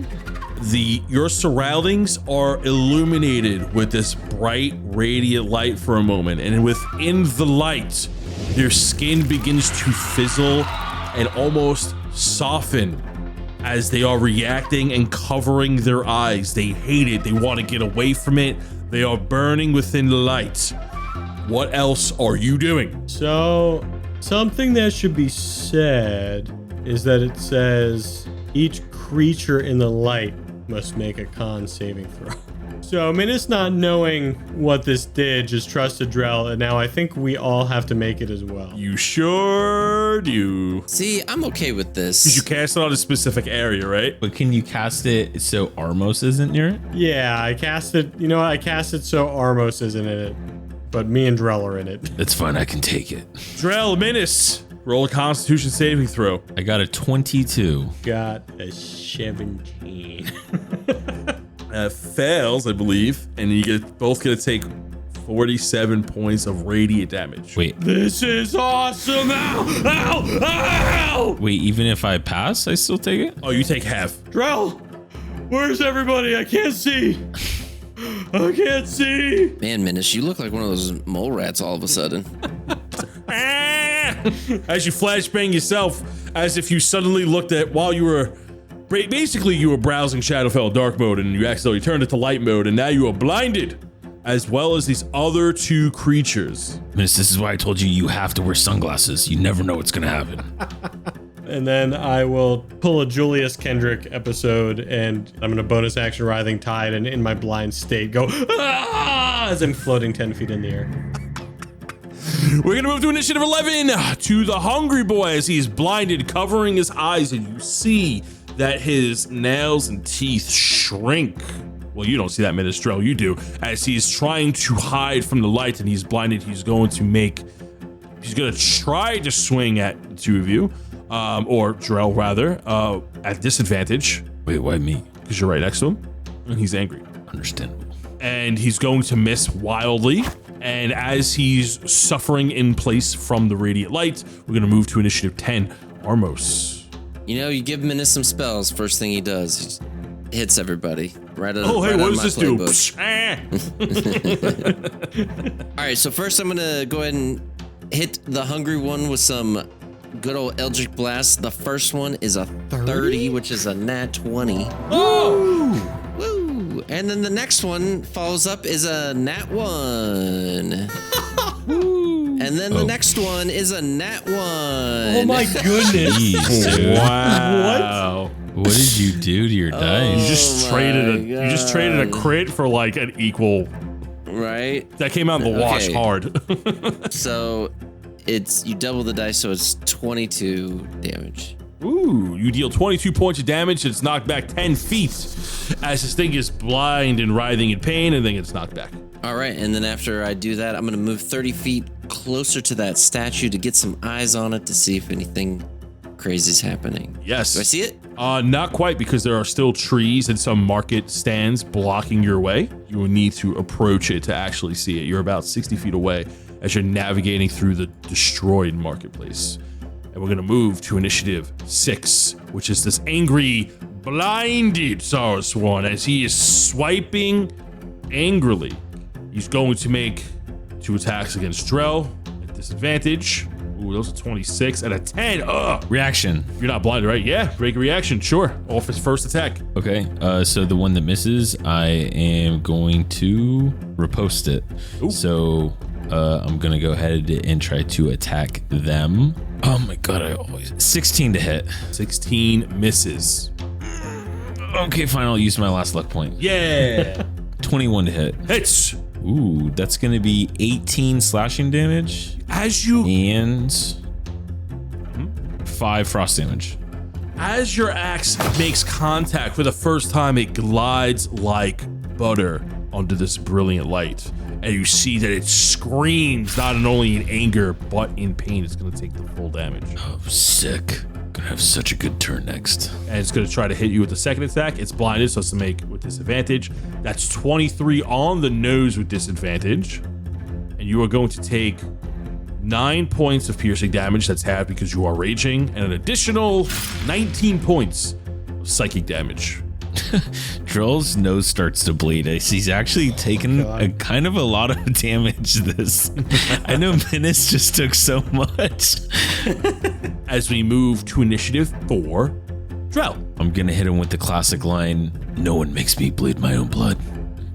Your surroundings are illuminated with this bright radiant light for a moment, and within the light, their skin begins to fizzle and almost soften as they are reacting and covering their eyes. They hate it. They want to get away from it. They are burning within the light. What else are you doing? So, something that should be said is that it says each creature in the light must make a con saving throw. So Minnis, not knowing what this did, just trusted Drell, and now I think we all have to make it as well. You sure do. See, I'm okay with Because this. you cast it on a specific area, right? But can you cast it so Armos isn't near it? Yeah, I cast it. You know what? I cast it so Armos isn't in it, but me and Drell are in it. That's fine. I can take it. Drell, Minnis, roll a Constitution saving throw. I got a 22. Got a 17. Fails, I believe, and you both get to take 47 points of radiant damage. Wait, This is awesome! Ow! Ow! Ow! wait. Even if I pass, I still take it. Oh, you take half. Drell, where's everybody? I can't see. I can't see. Man, Minnis, you look like one of those mole rats all of a sudden. As you flashbang yourself, as if you suddenly looked at while you were. Basically, you were browsing Shadowfell dark mode and you accidentally turned it to light mode, and now you are blinded, as well as these other two creatures. Miss, this is why I told you you have to wear sunglasses. You never know what's gonna happen. And then I will pull a Julius Kendrick episode, and I'm gonna bonus action Writhing Tide, and in my blind state go ah! As I'm floating 10 feet in the air. We're gonna move to initiative 11 to the Hungry Boy as he's blinded, covering his eyes, and you see that his nails and teeth shrink. Well, you don't see that, Drell, you do. As he's trying to hide from the light and he's blinded, he's gonna try to swing at the two of you, or Drell rather, at disadvantage. Wait, why me? Because you're right next to him, and he's angry. Understandable. And he's going to miss wildly. And as he's suffering in place from the radiant light, we're gonna move to initiative 10, Armos. You know, you give Minnis some spells, first thing he does, he hits everybody. Right out, Oh, hey, right what out does of my this do? playbook. All right, so first I'm gonna go ahead and hit the hungry one with some good old Eldritch Blast. The first one is a 30, which is a nat 20. Oh! Woo! And then the next one follows up is a nat 1. Woo! And then the next one is a nat 1. Oh my goodness. Jeez, dude. Wow. What did you do to your dice? You just traded a crit for like an equal. Right? That came out in the wash Okay. hard. So you double the dice, so it's 22 damage. Ooh, you deal 22 points of damage. It's knocked back 10 feet as this thing is blind and writhing in pain, and then it's knocked back. All right, and then after I do that, I'm going to move 30 feet closer to that statue to get some eyes on it to see if anything crazy is happening. Yes. Do I see it? Not quite, because there are still trees and some market stands blocking your way. You will need to approach it to actually see it. You're about 60 feet away as you're navigating through the destroyed marketplace. And we're going to move to initiative 6, which is this angry, blinded Saraswan as he is swiping angrily. He's going to make 2 attacks against Drell at disadvantage. Ooh, those are 26 and a 10. Ugh. Reaction. You're not blinded, right? Yeah, break a reaction. Sure. Off his first attack. Okay, so the one that misses, I am going to riposte it. Ooh. So I'm going to go ahead and try to attack them. Oh my god, 16 to hit. 16 misses. Okay, fine, I'll use my last luck point. Yeah. 21 to hit. Hits. Ooh, that's going to be 18 slashing damage As you and 5 frost damage. As your axe makes contact for the first time, it glides like butter onto this brilliant light. And you see that it screams, not only in anger, but in pain. It's going to take the full damage. Oh, sick. Gonna have such a good turn next. And it's going to try to hit you with the second attack. It's blinded, so it's to make with disadvantage. That's 23 on the nose with disadvantage. And you are going to take 9 points of piercing damage. That's half because you are raging. And an additional 19 points of psychic damage. Drell's nose starts to bleed. He's actually taken a kind of a lot of damage this. I know Minnis just took so much. As we move to initiative 4, Drell. I'm gonna hit him with the classic line, "No one makes me bleed my own blood.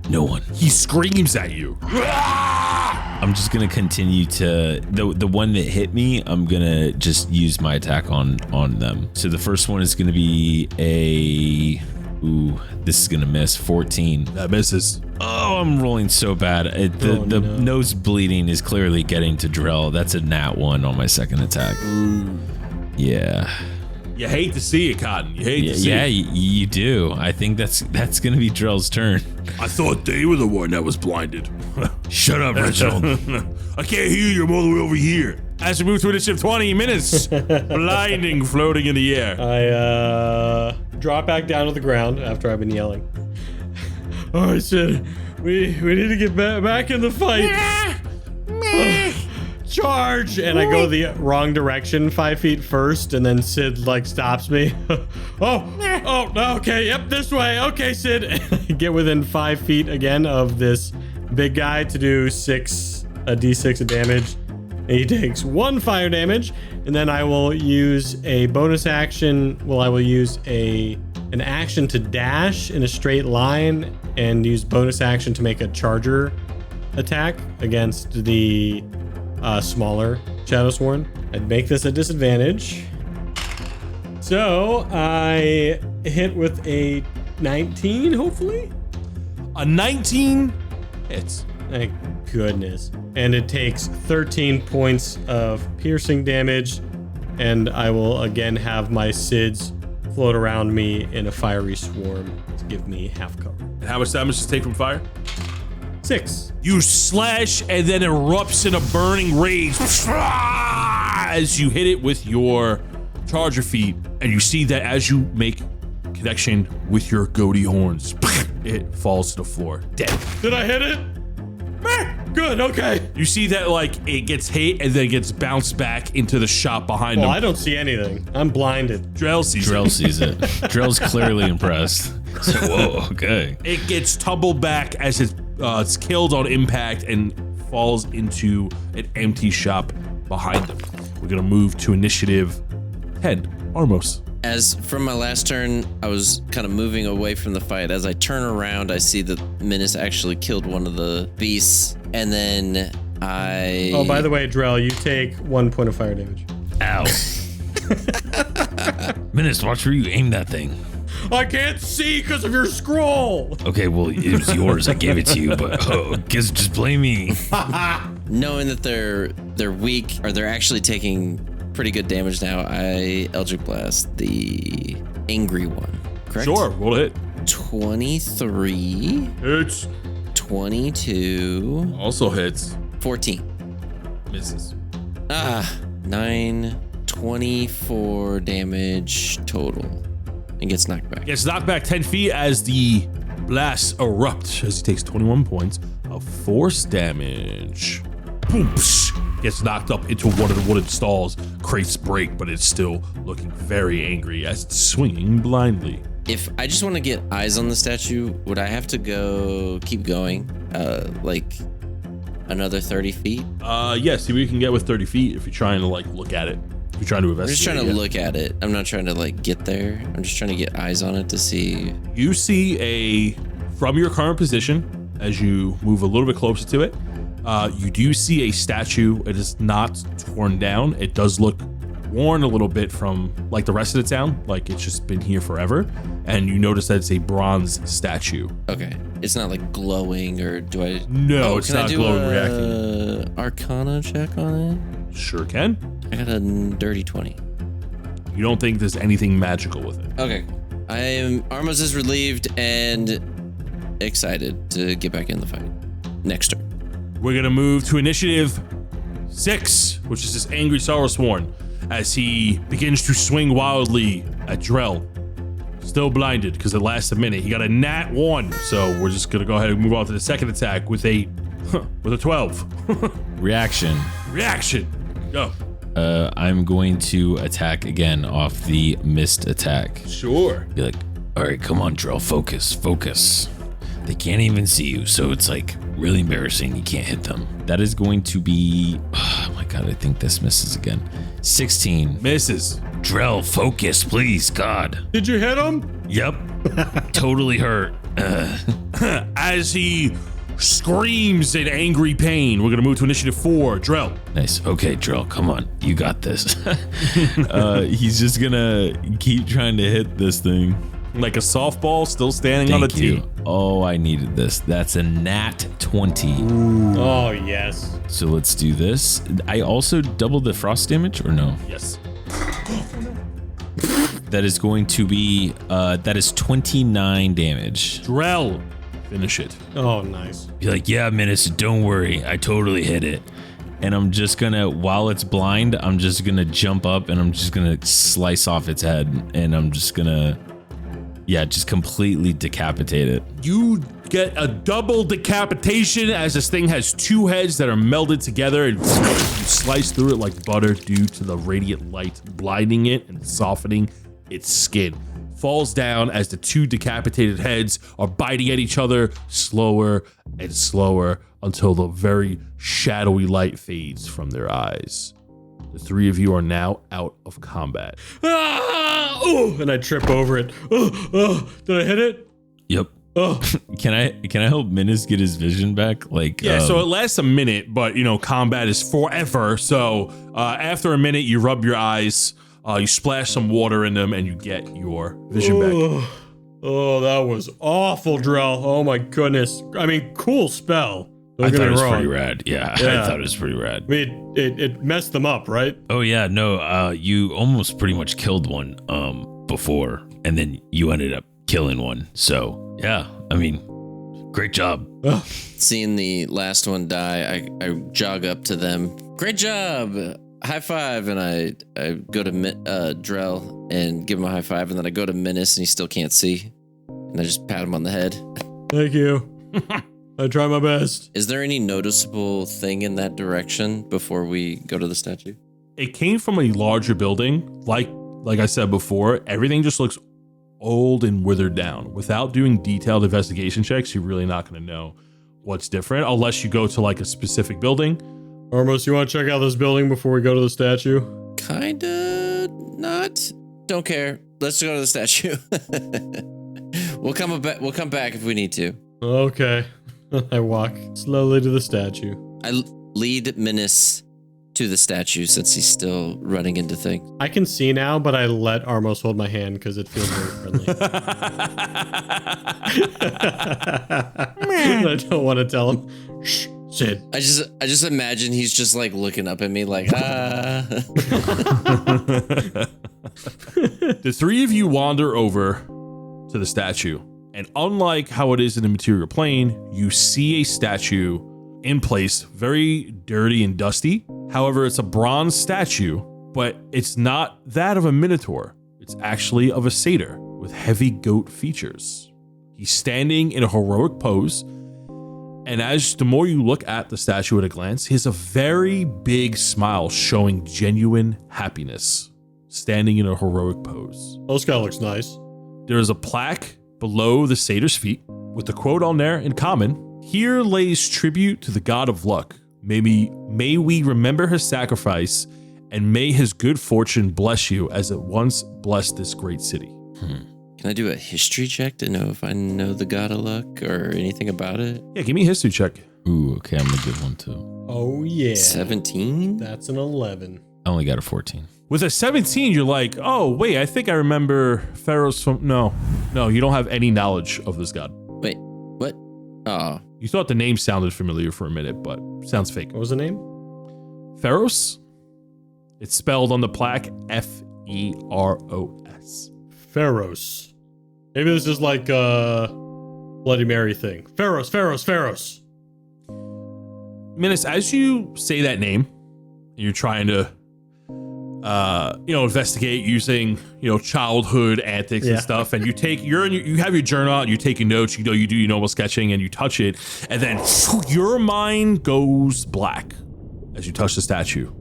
No one." He screams at you. I'm just gonna continue to the one that hit me. I'm gonna just use my attack on them. So the first one is gonna be a this is gonna miss 14. That misses. Oh, I'm rolling so bad. The nose bleeding is clearly getting to Drell. That's a nat 1 on my second attack. Yeah. You hate to see it, Cotton. You hate to see Yeah, it. you do. I think that's gonna be Drell's turn. I thought they were the one that was blinded. Shut up, Reginald. I can't hear you. I'm all the way over here. As we move to initiative 20 minutes, blinding, floating in the air. I drop back down to the ground after I've been yelling. Oh, I said, we need to get back in the fight. Charge! And I go the wrong direction 5 feet first, and then Sid stops me. oh, okay, yep, this way. Okay, Sid. And I get within 5 feet again of this big guy to do a d6 of damage. And he takes 1 fire damage, and then I will use a bonus action. Well, I will use an action to dash in a straight line and use bonus action to make a charger attack against the smaller Shadowsworn. I'd make this a disadvantage. So I hit with a 19, hopefully. A 19 hits. Thank goodness. And it takes 13 points of piercing damage, and I will again have my Sids float around me in a fiery swarm to give me half cover. And how much damage does it take from fire? 6. You slash and then erupts in a burning rage as you hit it with your charger feet, and you see that as you make connection with your goatee horns, it falls to the floor, dead. Did I hit it? Good, okay. You see that it gets hit and then gets bounced back into the shop behind Well, him. I don't see anything. I'm blinded. Drell sees Drell it. sees it. Drell's clearly impressed. So, whoa, okay. It gets tumbled back as it's killed on impact and falls into an empty shop behind them. We're gonna move to initiative 10, Armos. As from my last turn, I was kind of moving away from the fight. As I turn around, I see that Minnis actually killed one of the beasts. And then Oh, by the way, Drell, you take 1 point of fire damage. Ow. Minnis, watch where you aim that thing. I can't see because of your scroll. Okay, well, it was yours. I gave it to you, but guess just blame me. Knowing that they're weak, or they're actually taking pretty good damage now, I Eldritch Blast the angry one. Correct? Sure, roll a hit. 23. Hits. 22. Also hits. 14. Misses. 9. 24 damage total. And gets knocked back. Gets knocked back 10 feet as the blasts erupt, as he takes 21 points of force damage. Boom! Psh, gets knocked up into one of the wooden stalls. Crates break, but it's still looking very angry as it's swinging blindly. If I just want to get eyes on the statue, would I have to keep going, like another 30 feet? Yeah, see what you can get with 30 feet if you're trying to like look at it. If you're trying to investigate. I'm just trying to look at it. I'm not trying to like get there. I'm just trying to get eyes on it to see. You see from your current position, as you move a little bit closer to it, you do see a statue. It is not torn down. It does look worn a little bit from like the rest of the town, like it's just been here forever. And you notice that it's a bronze statue. Okay, it's not like glowing, or do I? No, it's not glowing, reacting. Arcana check on it. Sure can. I got a dirty 20. You don't think there's anything magical with it? Okay, Armos is relieved and excited to get back in the fight. Next turn. We're gonna move to initiative 6, which is this angry Sorrowsworn, as he begins to swing wildly at Drell. Still blinded because it lasts a minute. He got a nat 1, so we're just gonna go ahead and move on to the second attack with a 12. Reaction. Go. I'm going to attack again off the missed attack. Sure. Be like, all right, come on, Drell, focus. They can't even see you, so it's like really embarrassing. You can't hit them. That is going to be, oh my God, I think this misses again. 16. Misses. Drell, focus, please, God. Did you hit him? Yep. Totally hurt. As he screams in angry pain, we're gonna move to initiative 4. Drell. Nice. Okay, Drell, come on. You got this. He's just gonna keep trying to hit this thing. Like a softball, still standing on the tee. Oh, I needed this. That's a nat 20. Ooh. Oh, yes. So let's do this. I also doubled the frost damage, or no? Yes. That is going to be, that is 29 damage. Drell. Finish it. Oh, nice. Be like, yeah, Minnis, don't worry. I totally hit it. And I'm just gonna, while it's blind, I'm just gonna jump up and I'm just gonna slice off its head. And I'm just gonna, yeah, just completely decapitate it. You get a double decapitation as this thing has 2 heads that are melded together, and you slice through it like butter due to the radiant light blinding it and softening its skin. Falls down as the 2 decapitated heads are biting at each other slower and slower until the very shadowy light fades from their eyes. The 3 of you are now out of combat. Ah! Oh, and I trip over it. Oh, did I hit it? Yep. Oh. Can I help Minnis get his vision back? Like, Yeah, so it lasts a minute, but you know, combat is forever. So after a minute, you rub your eyes, you splash some water in them, and you get your vision back. Oh, that was awful, Drell. Oh my goodness. I mean, cool spell. I thought it was pretty rad. Yeah, I thought it was pretty rad. I mean, it messed them up, right? Oh yeah, no, you almost pretty much killed one before, and then you ended up killing one. So yeah, I mean, great job. Seeing the last one die, I jog up to them. Great job! High five, and I go to Drell and give him a high five, and then I go to Minnis, and he still can't see, and I just pat him on the head. Thank you. I try my best. Is there any noticeable thing in that direction before we go to the statue? It came from a larger building. Like I said before, everything just looks old and withered down. Without doing detailed investigation checks, you're really not going to know what's different unless you go to like a specific building. Armos, you want to check out this building before we go to the statue? Kinda not. Don't care. Let's go to the statue. We'll come back if we need to. Okay. I walk slowly to the statue. I lead Minnis to the statue since he's still running into things. I can see now, but I let Armos hold my hand because it feels very friendly. I don't want to tell him. Shh, Sid. I just imagine he's just like looking up at me like, ah. The three of you wander over to the statue, and unlike how it is in the material plane, you see a statue in place, very dirty and dusty. However, it's a bronze statue, but it's not that of a minotaur. It's actually of a satyr with heavy goat features. He's standing in a heroic pose, and as the more you look at the statue at a glance, he has a very big smile showing genuine happiness, standing in a heroic pose. This guy looks nice. There is a plaque below the satyr's feet with the quote on there in common: "Here lays tribute to the god of luck. May we remember his sacrifice, and may his good fortune bless you as it once blessed this great city." Can I do a history check to know if I know the god of luck or anything about it? Yeah, give me a history check. Ooh, okay, I'm gonna give one too. Oh, yeah. 17? That's an 11. I only got a 14. With a 17, you're like, oh, wait, I think I remember Pharaoh's from... No, you don't have any knowledge of this god. Wait, what? Oh, You thought the name sounded familiar for a minute, but sounds fake. What was the name? Pharaohs? It's spelled on the plaque F-E-R-O-S. Pharaohs. Maybe this is like a Bloody Mary thing. Pharaohs. Minnis, as you say that name, and you're trying to, investigate using, childhood antics and stuff, and you have your journal out, and you're taking notes, you do your normal sketching, and you touch it, and then your mind goes black as you touch the statue.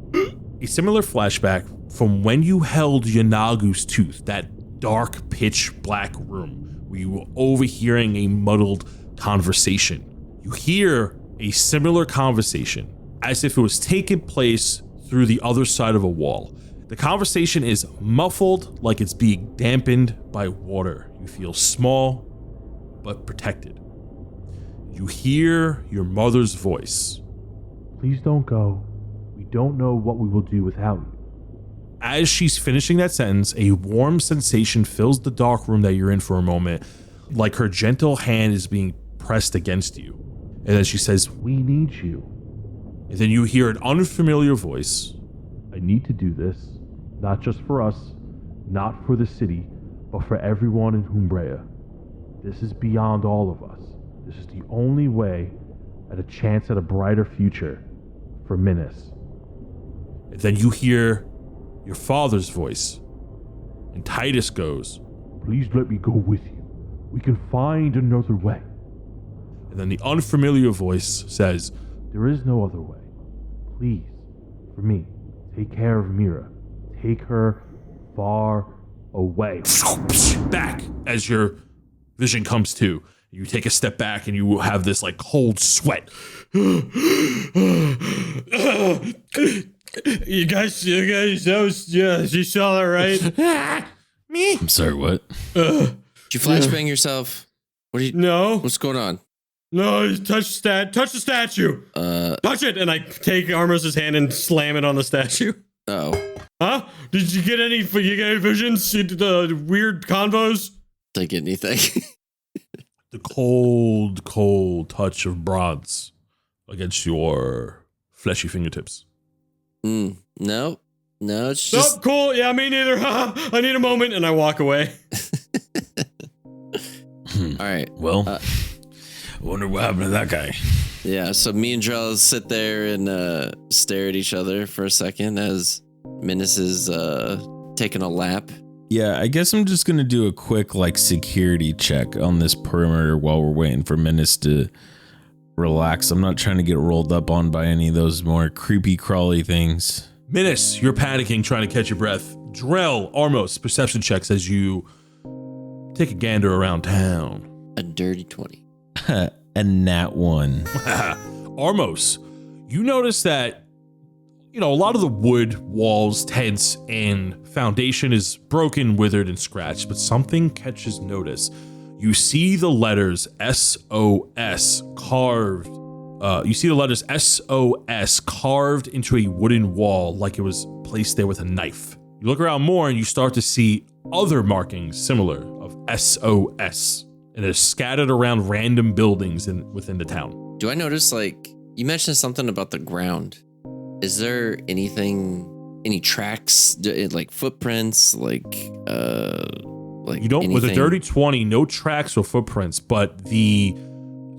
A similar flashback from when you held Yanagu's tooth, that dark, pitch black room where you were overhearing a muddled conversation. You hear a similar conversation as if it was taking place through the other side of a wall. The conversation is muffled, like it's being dampened by water. You feel small, but protected. You hear your mother's voice. "Please don't go. We don't know what we will do without you." As she's finishing that sentence, a warm sensation fills the dark room that you're in for a moment, like her gentle hand is being pressed against you. And then she says, "We need you." And then you hear an unfamiliar voice. "I need to do this, not just for us, not for the city, but for everyone in Umbrea. This is beyond all of us. This is the only way at a chance at a brighter future for Minnis." And then you hear your father's voice, and Titus goes, "Please let me go with you. We can find another way." And then the unfamiliar voice says, "There is no other way. Please, for me, take care of Mira. Take her far away." Back as your vision comes to. You take a step back and you will have this like cold sweat. You guys, you saw that, right? Me? I'm sorry, what? did you flashbang yourself? No. What's going on? No, touch the statue. Touch it, and I take Armos' hand and slam it on the statue. Oh. Huh? Did you get any visions? The weird convos? Didn't get anything. The cold touch of bronze against your fleshy fingertips. No, it's just... Nope, cool. Yeah, me neither. I need a moment, and I walk away. All right. Well, I wonder what happened to that guy. Yeah, so me and Drell sit there and stare at each other for a second as Minnis is taking a lap. Yeah, I guess I'm just going to do a quick security check on this perimeter while we're waiting for Minnis to relax. I'm not trying to get rolled up on by any of those more creepy crawly things. Minnis, you're panicking, trying to catch your breath. Drell, Armos, perception checks as you take a gander around town. A dirty 20. A nat 1. Armos, you notice that, a lot of the wood, walls, tents, and foundation is broken, withered, and scratched, but something catches notice. You see the letters SOS carved you see the letters SOS carved into a wooden wall like it was placed there with a knife. You look around more and you start to see other markings similar of SOS, and they're scattered around random buildings within the town. Do I notice, like, you mentioned something about the ground. Is there any tracks, like footprints, like you don't, anything? with a dirty 20, no tracks or footprints, but the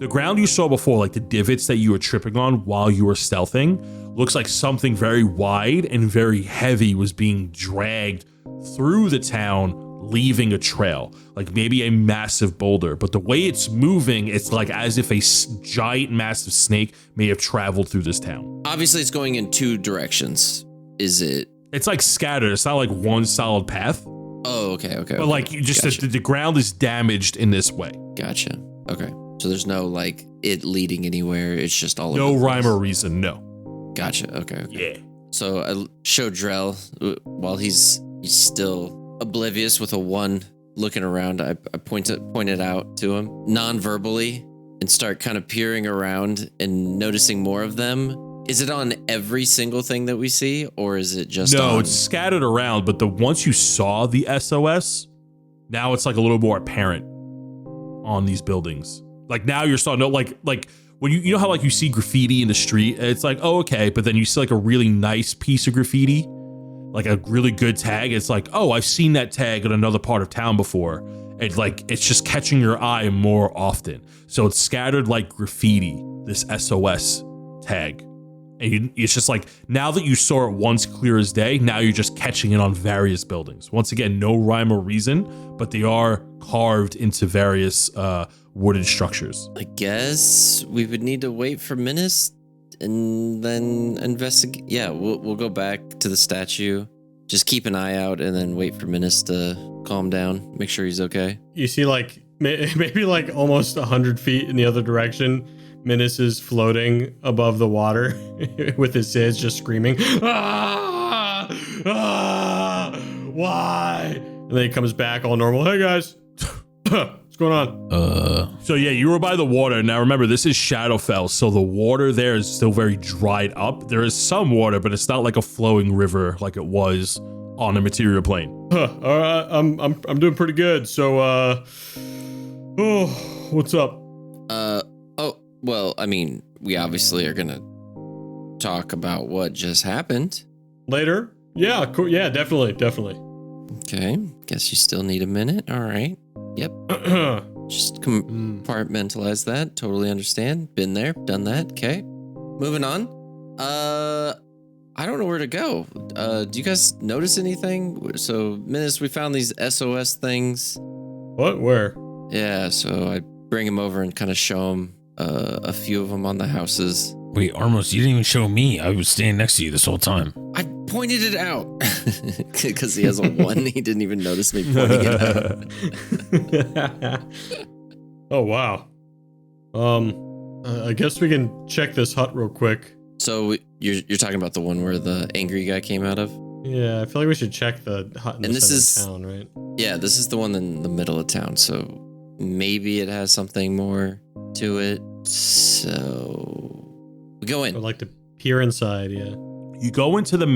ground you saw before, like the divots that you were tripping on while you were stealthing, looks like something very wide and very heavy was being dragged through the town, leaving a trail, like maybe a massive boulder. But the way it's moving, it's like as if a giant, massive snake may have traveled through this town. Obviously, it's going in two directions. Is it? It's like scattered. It's not like one solid path. Oh, okay. But like you just Gotcha. the ground is damaged in this way. Gotcha. Okay. So there's no like it leading anywhere. It's just all No over the rhyme place. or reason. No. Gotcha. Okay. Yeah. So I show Drell while he's still oblivious with a 1 looking around. I point it out to him non-verbally and start kind of peering around and noticing more of them. Is it on every single thing that we see, or is it just No, on? it's scattered around, but once you saw the SOS, now it's like a little more apparent on these buildings. Like now you're starting to like when you know how like you see graffiti in the street, it's like, oh, okay, but then you see like a really nice piece of graffiti, like a really good tag. It's like, oh, I've seen that tag in another part of town before. It's like it's just catching your eye more often. So it's scattered like graffiti, this SOS tag. And it's just like, now that you saw it once clear as day, now you're just catching it on various buildings. Once again, no rhyme or reason, but they are carved into various wooden structures. I guess we would need to wait for Minnis and then investigate. Yeah, we'll go back to the statue. Just keep an eye out and then wait for Minnis to calm down. Make sure he's okay. You see, like, maybe like almost 100 feet in the other direction, Minnis is floating above the water with his head just screaming, ah, ah, why? And then he comes back all normal. Hey guys, what's going on? So yeah, you were by the water. Now remember, this is Shadowfell, so the water there is still very dried up. There is some water, but it's not like a flowing river like it was on the material plane. All right, I'm doing pretty good. So, what's up? Well, I mean, we obviously are gonna talk about what just happened. Later? Yeah, cool. Yeah, definitely. Okay, guess you still need a minute. All right. Yep. Just compartmentalize that. Totally understand. Been there, done that. Okay. Moving on. I don't know where to go. Do you guys notice anything? So, Minnis, we found these SOS things. What? Where? Yeah, so I bring him over and kind of show him a few of them on the houses. Wait, Armos, you didn't even show me. I was standing next to you this whole time. I pointed it out because he has a 1. He didn't even notice me pointing it out. Oh, wow. I guess we can check this hut real quick. So you're talking about the one where the angry guy came out of? Yeah, I feel like we should check the hut in the center of town, right? Yeah, this is the one in the middle of town. So maybe it has something more to it. So we go in. I'd like to peer inside, yeah. You go into the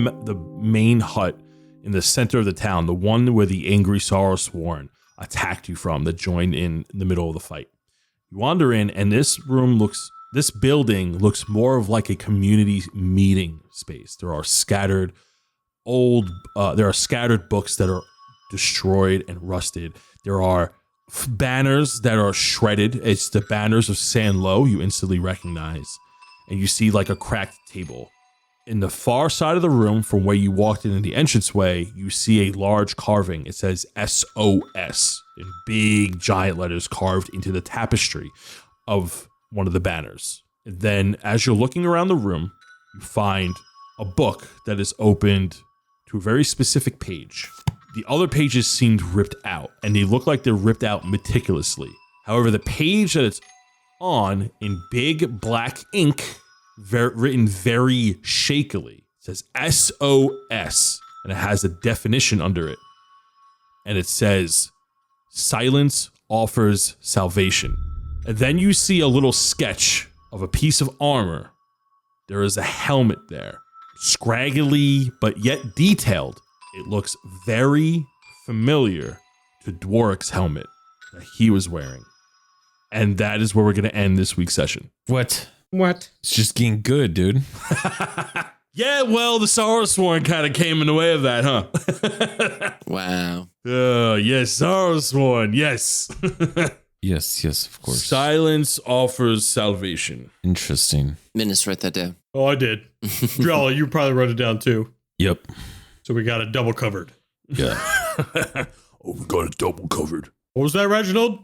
main hut in the center of the town, the one where the angry Sorrowsworn attacked you from, that joined in the middle of the fight. You wander in, and this building looks more of like a community meeting space. There are scattered books that are destroyed and rusted. There are banners that are shredded. It's the banners of Sanlow you instantly recognize. And you see like a cracked table. In the far side of the room from where you walked in the entranceway, you see a large carving. It says SOS in big giant letters carved into the tapestry of one of the banners. And then as you're looking around the room, you find a book that is opened to a very specific page. The other pages seemed ripped out, and they look like they're ripped out meticulously. However, the page that it's on in big black ink, written very shakily, says SOS, and it has a definition under it. And it says, silence offers salvation. And then you see a little sketch of a piece of armor. There is a helmet there. Scraggly, but yet detailed. It looks very familiar to Dwark's helmet that he was wearing. And that is where we're going to end this week's session. What? What? It's just getting good, dude. Yeah, well, the Sorrowsworn kind of came in the way of that, huh? Wow. Yes, Sorrowsworn, yes. Yes, of course. Silence offers salvation. Interesting. Minnis, write that down. Oh, I did. Drell, you probably wrote it down too. Yep. So we got it double covered. Yeah. Oh, we got it double covered. What was that, Reginald?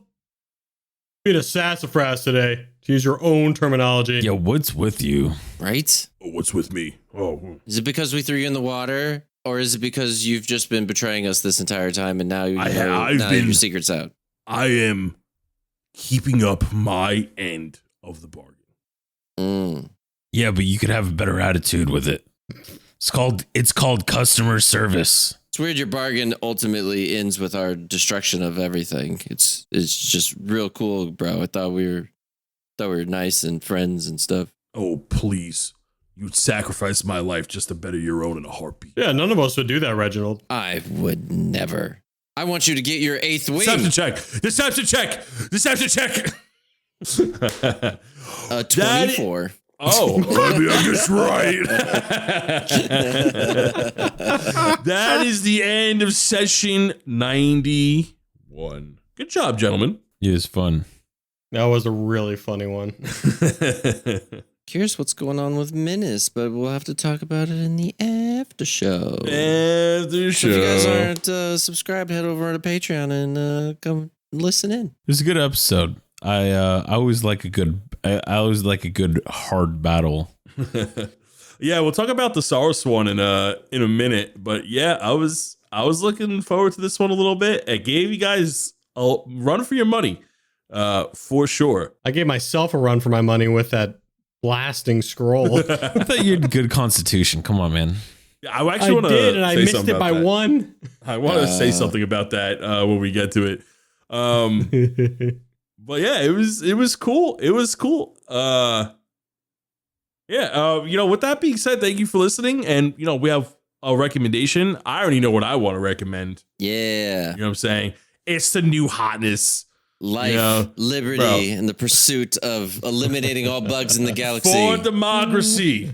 Being a sassafras today, to use your own terminology. Yeah, what's with you? Right? Oh, what's with me? Oh, Is it because we threw you in the water? Or is it because you've just been betraying us this entire time and now your secret's out? I am keeping up my end of the bargain. Mm. Yeah, but you could have a better attitude with it. It's called customer service. It's weird your bargain ultimately ends with our destruction of everything. It's just real cool, bro. I thought we were nice and friends and stuff. Oh, please. You'd sacrifice my life just to better your own in a heartbeat. Yeah, none of us would do that, Reginald. I would never. I want you to get your 8th wing. Deception check. 24. Oh, maybe I guess right. That is the end of session 91. Good job, gentlemen. It was fun. That was a really funny one. Curious what's going on with Minnis, but we'll have to talk about it in the after show. After show. So if you guys aren't subscribed, head over to Patreon and come listen in. It was a good episode. I always like a good hard battle. Yeah, we'll talk about the Sorrowsworn in a minute, but yeah, I was looking forward to this one a little bit. It gave you guys a run for your money, for sure. I gave myself a run for my money with that blasting scroll. I thought you had good constitution. Come on, man. I actually want to did, and I missed it by one. I want to say something about that when we get to it. But yeah, it was cool. It was cool. With that being said, thank you for listening. And, we have a recommendation. I already know what I want to recommend. Yeah. You know what I'm saying? It's the new hotness. Life, liberty, and the pursuit of eliminating all bugs in the galaxy. For democracy.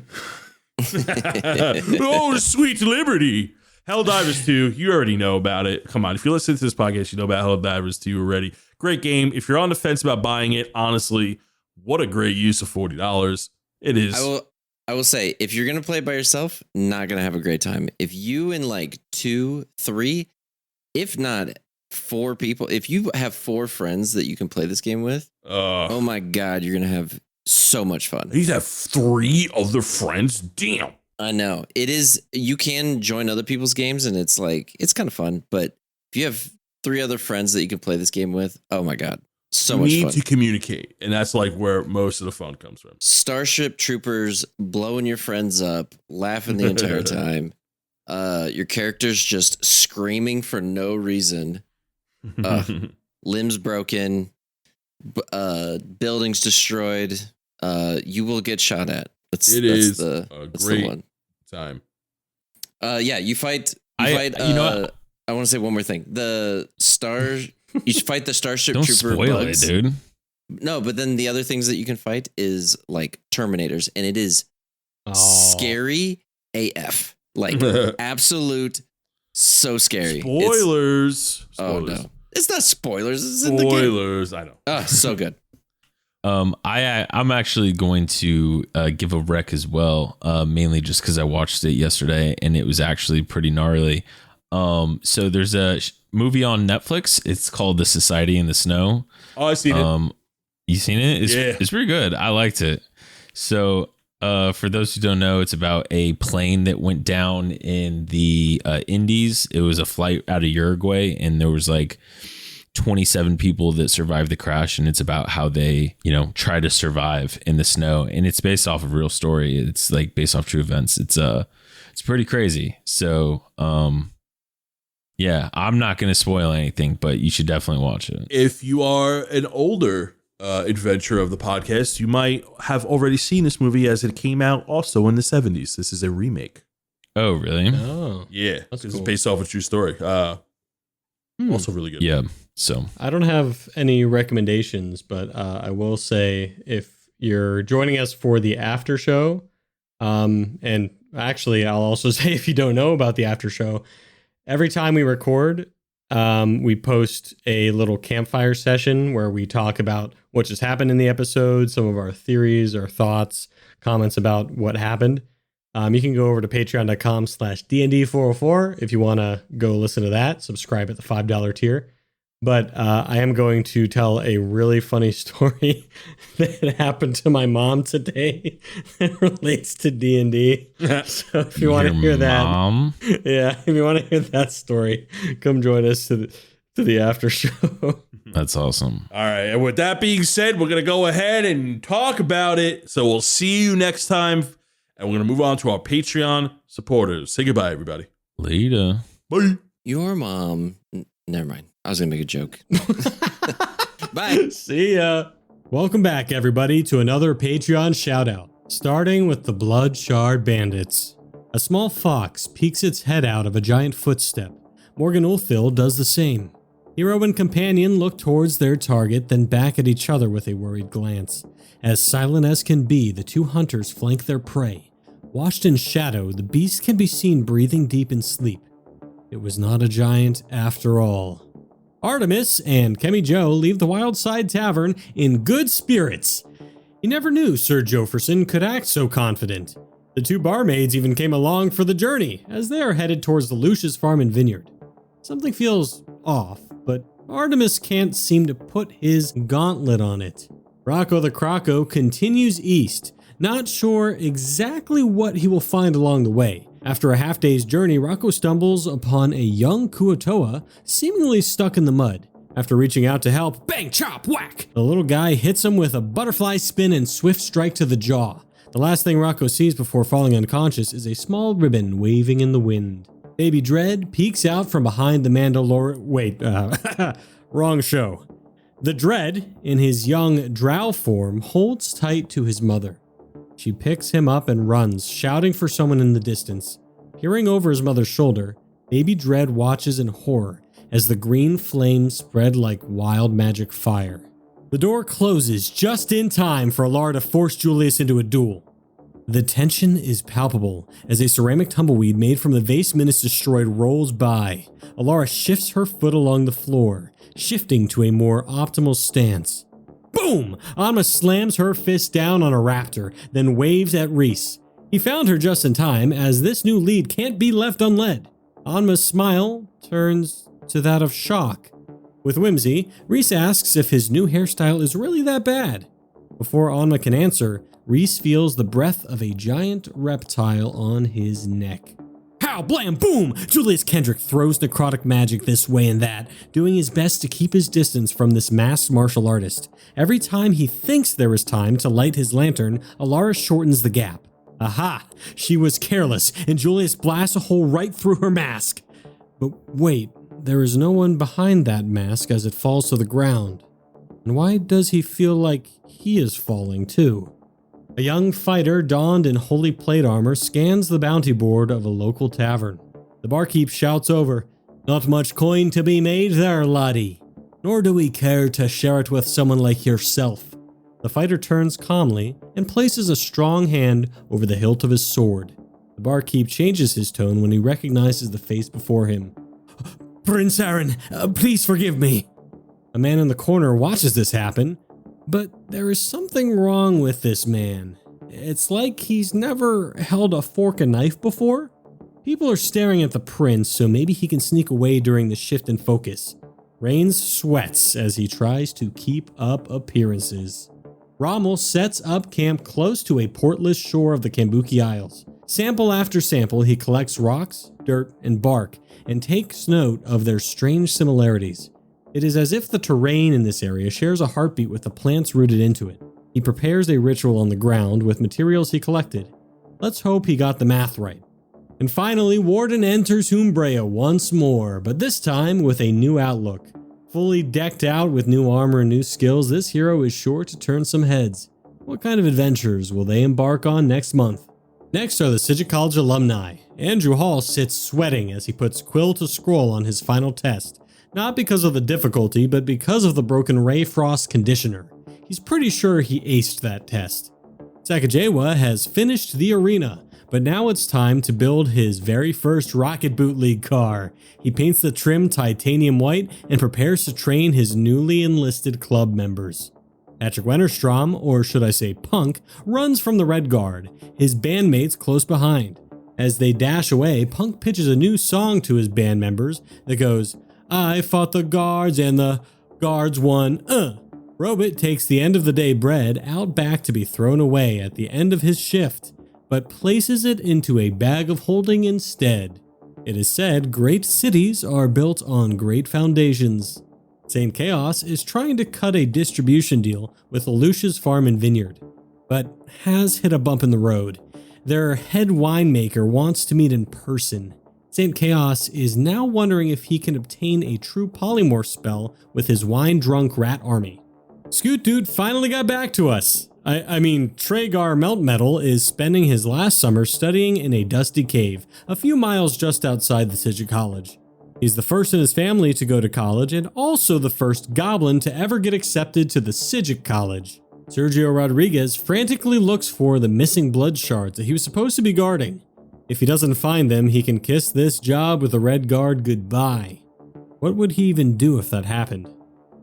Oh, sweet liberty. Helldivers 2, you already know about it. Come on, if you listen to this podcast, you know about Helldivers 2 already. Great game. If you're on the fence about buying it, honestly, what a great use of $40. It is. I will say, if you're going to play it by yourself, not going to have a great time. If you and 2, 3, if not 4 people, if you have 4 friends that you can play this game with, oh my God, you're going to have so much fun. These have 3 other friends? Damn. I know. It is. You can join other people's games and it's kind of fun. But if you have 3 other friends that you can play this game with, oh my God, so much fun. You need to communicate. And that's where most of the fun comes from. Starship Troopers blowing your friends up, laughing the entire time. Your character's just screaming for no reason. Limbs broken, buildings destroyed. You will get shot at. That's a great time. You fight. I want to say one more thing. You fight the Starship Don't Trooper spoil bugs. it, dude. No, but then the other things that you can fight is like Terminators, and it is scary AF. Like absolute, so scary. Spoilers. Oh no, it's not spoilers. It's in the game. Spoilers. I know. Oh, so good. I'm actually going to give a rec as well, mainly just because I watched it yesterday and it was actually pretty gnarly. So there's a movie on Netflix. It's called The Society in the Snow. Oh, I've seen it. You seen it? It's pretty good. I liked it. So for those who don't know, it's about a plane that went down in the Indies. It was a flight out of Uruguay, and there was 27 people that survived the crash, and it's about how they, try to survive in the snow. And it's based off of a real story. It's based off true events. It's pretty crazy. So, yeah, I'm not going to spoil anything, but you should definitely watch it. If you are an older adventure of the podcast, you might have already seen this movie as it came out also in the 70s. This is a remake. Oh, really? Oh, Yeah, that's it's cool. based off a true story. Also really good. Yeah. So I don't have any recommendations, but I will say if you're joining us for the after show, and actually I'll also say if you don't know about the after show, every time we record, we post a little campfire session where we talk about what just happened in the episode, some of our theories, our thoughts, comments about what happened. You can go over to patreon.com/DND404 if you want to go listen to that. Subscribe at the $5 tier. But I am going to tell a really funny story that happened to my mom today that relates to D&D. So if you want to hear mom? that, yeah, if you want to hear that story, come join us to the after show. That's awesome. All right. And with that being said, we're going to go ahead and talk about it. So we'll see you next time. And we're going to move on to our Patreon supporters. Say goodbye, everybody. Later. Bye. Your mom. Never mind. I was going to make a joke. Bye. See ya. Welcome back, everybody, to another Patreon shout-out, starting with the Bloodshard Bandits. A small fox peeks its head out of a giant footstep. Morgan Ulthil does the same. Hero and companion look towards their target, then back at each other with a worried glance. As silent as can be, the two hunters flank their prey. Washed in shadow, the beast can be seen breathing deep in sleep. It was not a giant after all. Artemis and Kemi Joe leave the Wildside Tavern in good spirits. You never knew Sir Jofferson could act so confident. The two barmaids even came along for the journey, as they are headed towards the Lucius farm and vineyard. Something feels off, but Artemis can't seem to put his gauntlet on it. Rocco the Croco continues east, not sure exactly what he will find along the way. After a half-day's journey, Rocco stumbles upon a young Kuo-toa seemingly stuck in the mud. After reaching out to help, bang, chop, whack! The little guy hits him with a butterfly spin and swift strike to the jaw. The last thing Rocco sees before falling unconscious is a small ribbon waving in the wind. Baby Dread peeks out from behind the wrong show. The Dread, in his young Drell form, holds tight to his mother. She picks him up and runs, shouting for someone in the distance. Peering over his mother's shoulder, Baby Dread watches in horror as the green flames spread like wild magic fire. The door closes just in time for Alara to force Julius into a duel. The tension is palpable as a ceramic tumbleweed made from the vase Minnis destroyed rolls by. Alara shifts her foot along the floor, shifting to a more optimal stance. Boom! Anma slams her fist down on a raptor, then waves at Reese. He found her just in time, as this new lead can't be left unled. Anma's smile turns to that of shock. With whimsy, Reese asks if his new hairstyle is really that bad. Before Anma can answer, Reese feels the breath of a giant reptile on his neck. Pow, blam, boom! Julius Kendrick throws necrotic magic this way and that, doing his best to keep his distance from this masked martial artist. Every time he thinks there is time to light his lantern, Alara shortens the gap. Aha! She was careless, and Julius blasts a hole right through her mask. But wait, there is no one behind that mask as it falls to the ground. And why does he feel like he is falling too? A young fighter donned in holy plate armor scans the bounty board of a local tavern. The barkeep shouts over, "Not much coin to be made there, laddie. Nor do we care to share it with someone like yourself." The fighter turns calmly and places a strong hand over the hilt of his sword. The barkeep changes his tone when he recognizes the face before him. "Prince Aaron, please forgive me." A man in the corner watches this happen. But there is something wrong with this man. It's like he's never held a fork and knife before. People are staring at the prince, so maybe he can sneak away during the shift in focus. Rains sweats as he tries to keep up appearances. Rommel sets up camp close to a portless shore of the Kambuki Isles. Sample after sample, he collects rocks, dirt, and bark, and takes note of their strange similarities. It is as if the terrain in this area shares a heartbeat with the plants rooted into it. He prepares a ritual on the ground with materials he collected. Let's hope he got the math right. And finally, Warden enters Humbrea once more, but this time with a new outlook. Fully decked out with new armor and new skills, this hero is sure to turn some heads. What kind of adventures will they embark on next month? Next are the Sigil College alumni. Andrew Hall sits sweating as he puts quill to scroll on his final test. Not because of the difficulty, but because of the broken Ray Frost conditioner. He's pretty sure he aced that test. Sakajewa has finished the arena, but now it's time to build his very first Rocket Boot League car. He paints the trim titanium white and prepares to train his newly enlisted club members. Patrick Wennerstrom, or should I say Punk, runs from the Red Guard, his bandmates close behind. As they dash away, Punk pitches a new song to his band members that goes, "I fought the guards and the guards won, Robit takes the end of the day bread out back to be thrown away at the end of his shift, but places it into a bag of holding instead. It is said great cities are built on great foundations. St. Chaos is trying to cut a distribution deal with Alusha's Farm and Vineyard, but has hit a bump in the road. Their head winemaker wants to meet in person. St. Chaos is now wondering if he can obtain a true polymorph spell with his wine-drunk rat army. Scoot Dude finally got back to us. I mean, Tragar Meltmetal is spending his last summer studying in a dusty cave, a few miles just outside the Sigil College. He's the first in his family to go to college and also the first goblin to ever get accepted to the Sigil College. Sergio Rodriguez frantically looks for the missing blood shards that he was supposed to be guarding. If he doesn't find them, he can kiss this job with the Red Guard goodbye. What would he even do if that happened?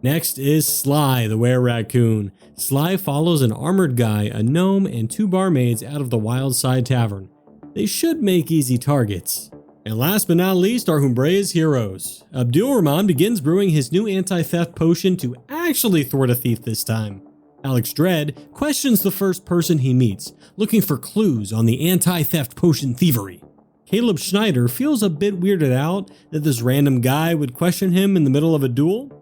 Next is Sly, the were-raccoon. Sly follows an armored guy, a gnome, and two barmaids out of the Wildside Tavern. They should make easy targets. And last but not least are Humbrea's heroes. Abdul Rahman begins brewing his new anti-theft potion to actually thwart a thief this time. Alex Dredd questions the first person he meets, looking for clues on the anti-theft potion thievery. Caleb Schneider feels a bit weirded out that this random guy would question him in the middle of a duel.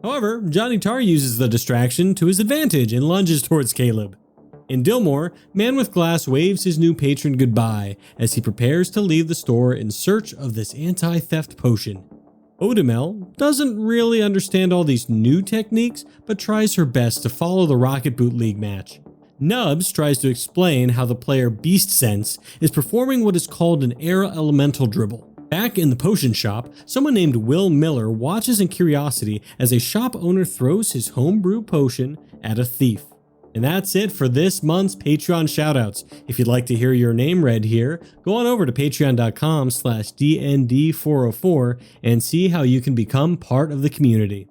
However, Johnny Tar uses the distraction to his advantage and lunges towards Caleb. In Dillmore, Man with Glass waves his new patron goodbye as he prepares to leave the store in search of this anti-theft potion. Odamel doesn't really understand all these new techniques, but tries her best to follow the Rocket Boot League match. Nubs tries to explain how the player Beast Sense is performing what is called an air elemental dribble. Back in the potion shop, someone named Will Miller watches in curiosity as a shop owner throws his homebrew potion at a thief. And that's it for this month's Patreon shoutouts. If you'd like to hear your name read here, go on over to patreon.com/DND404 and see how you can become part of the community.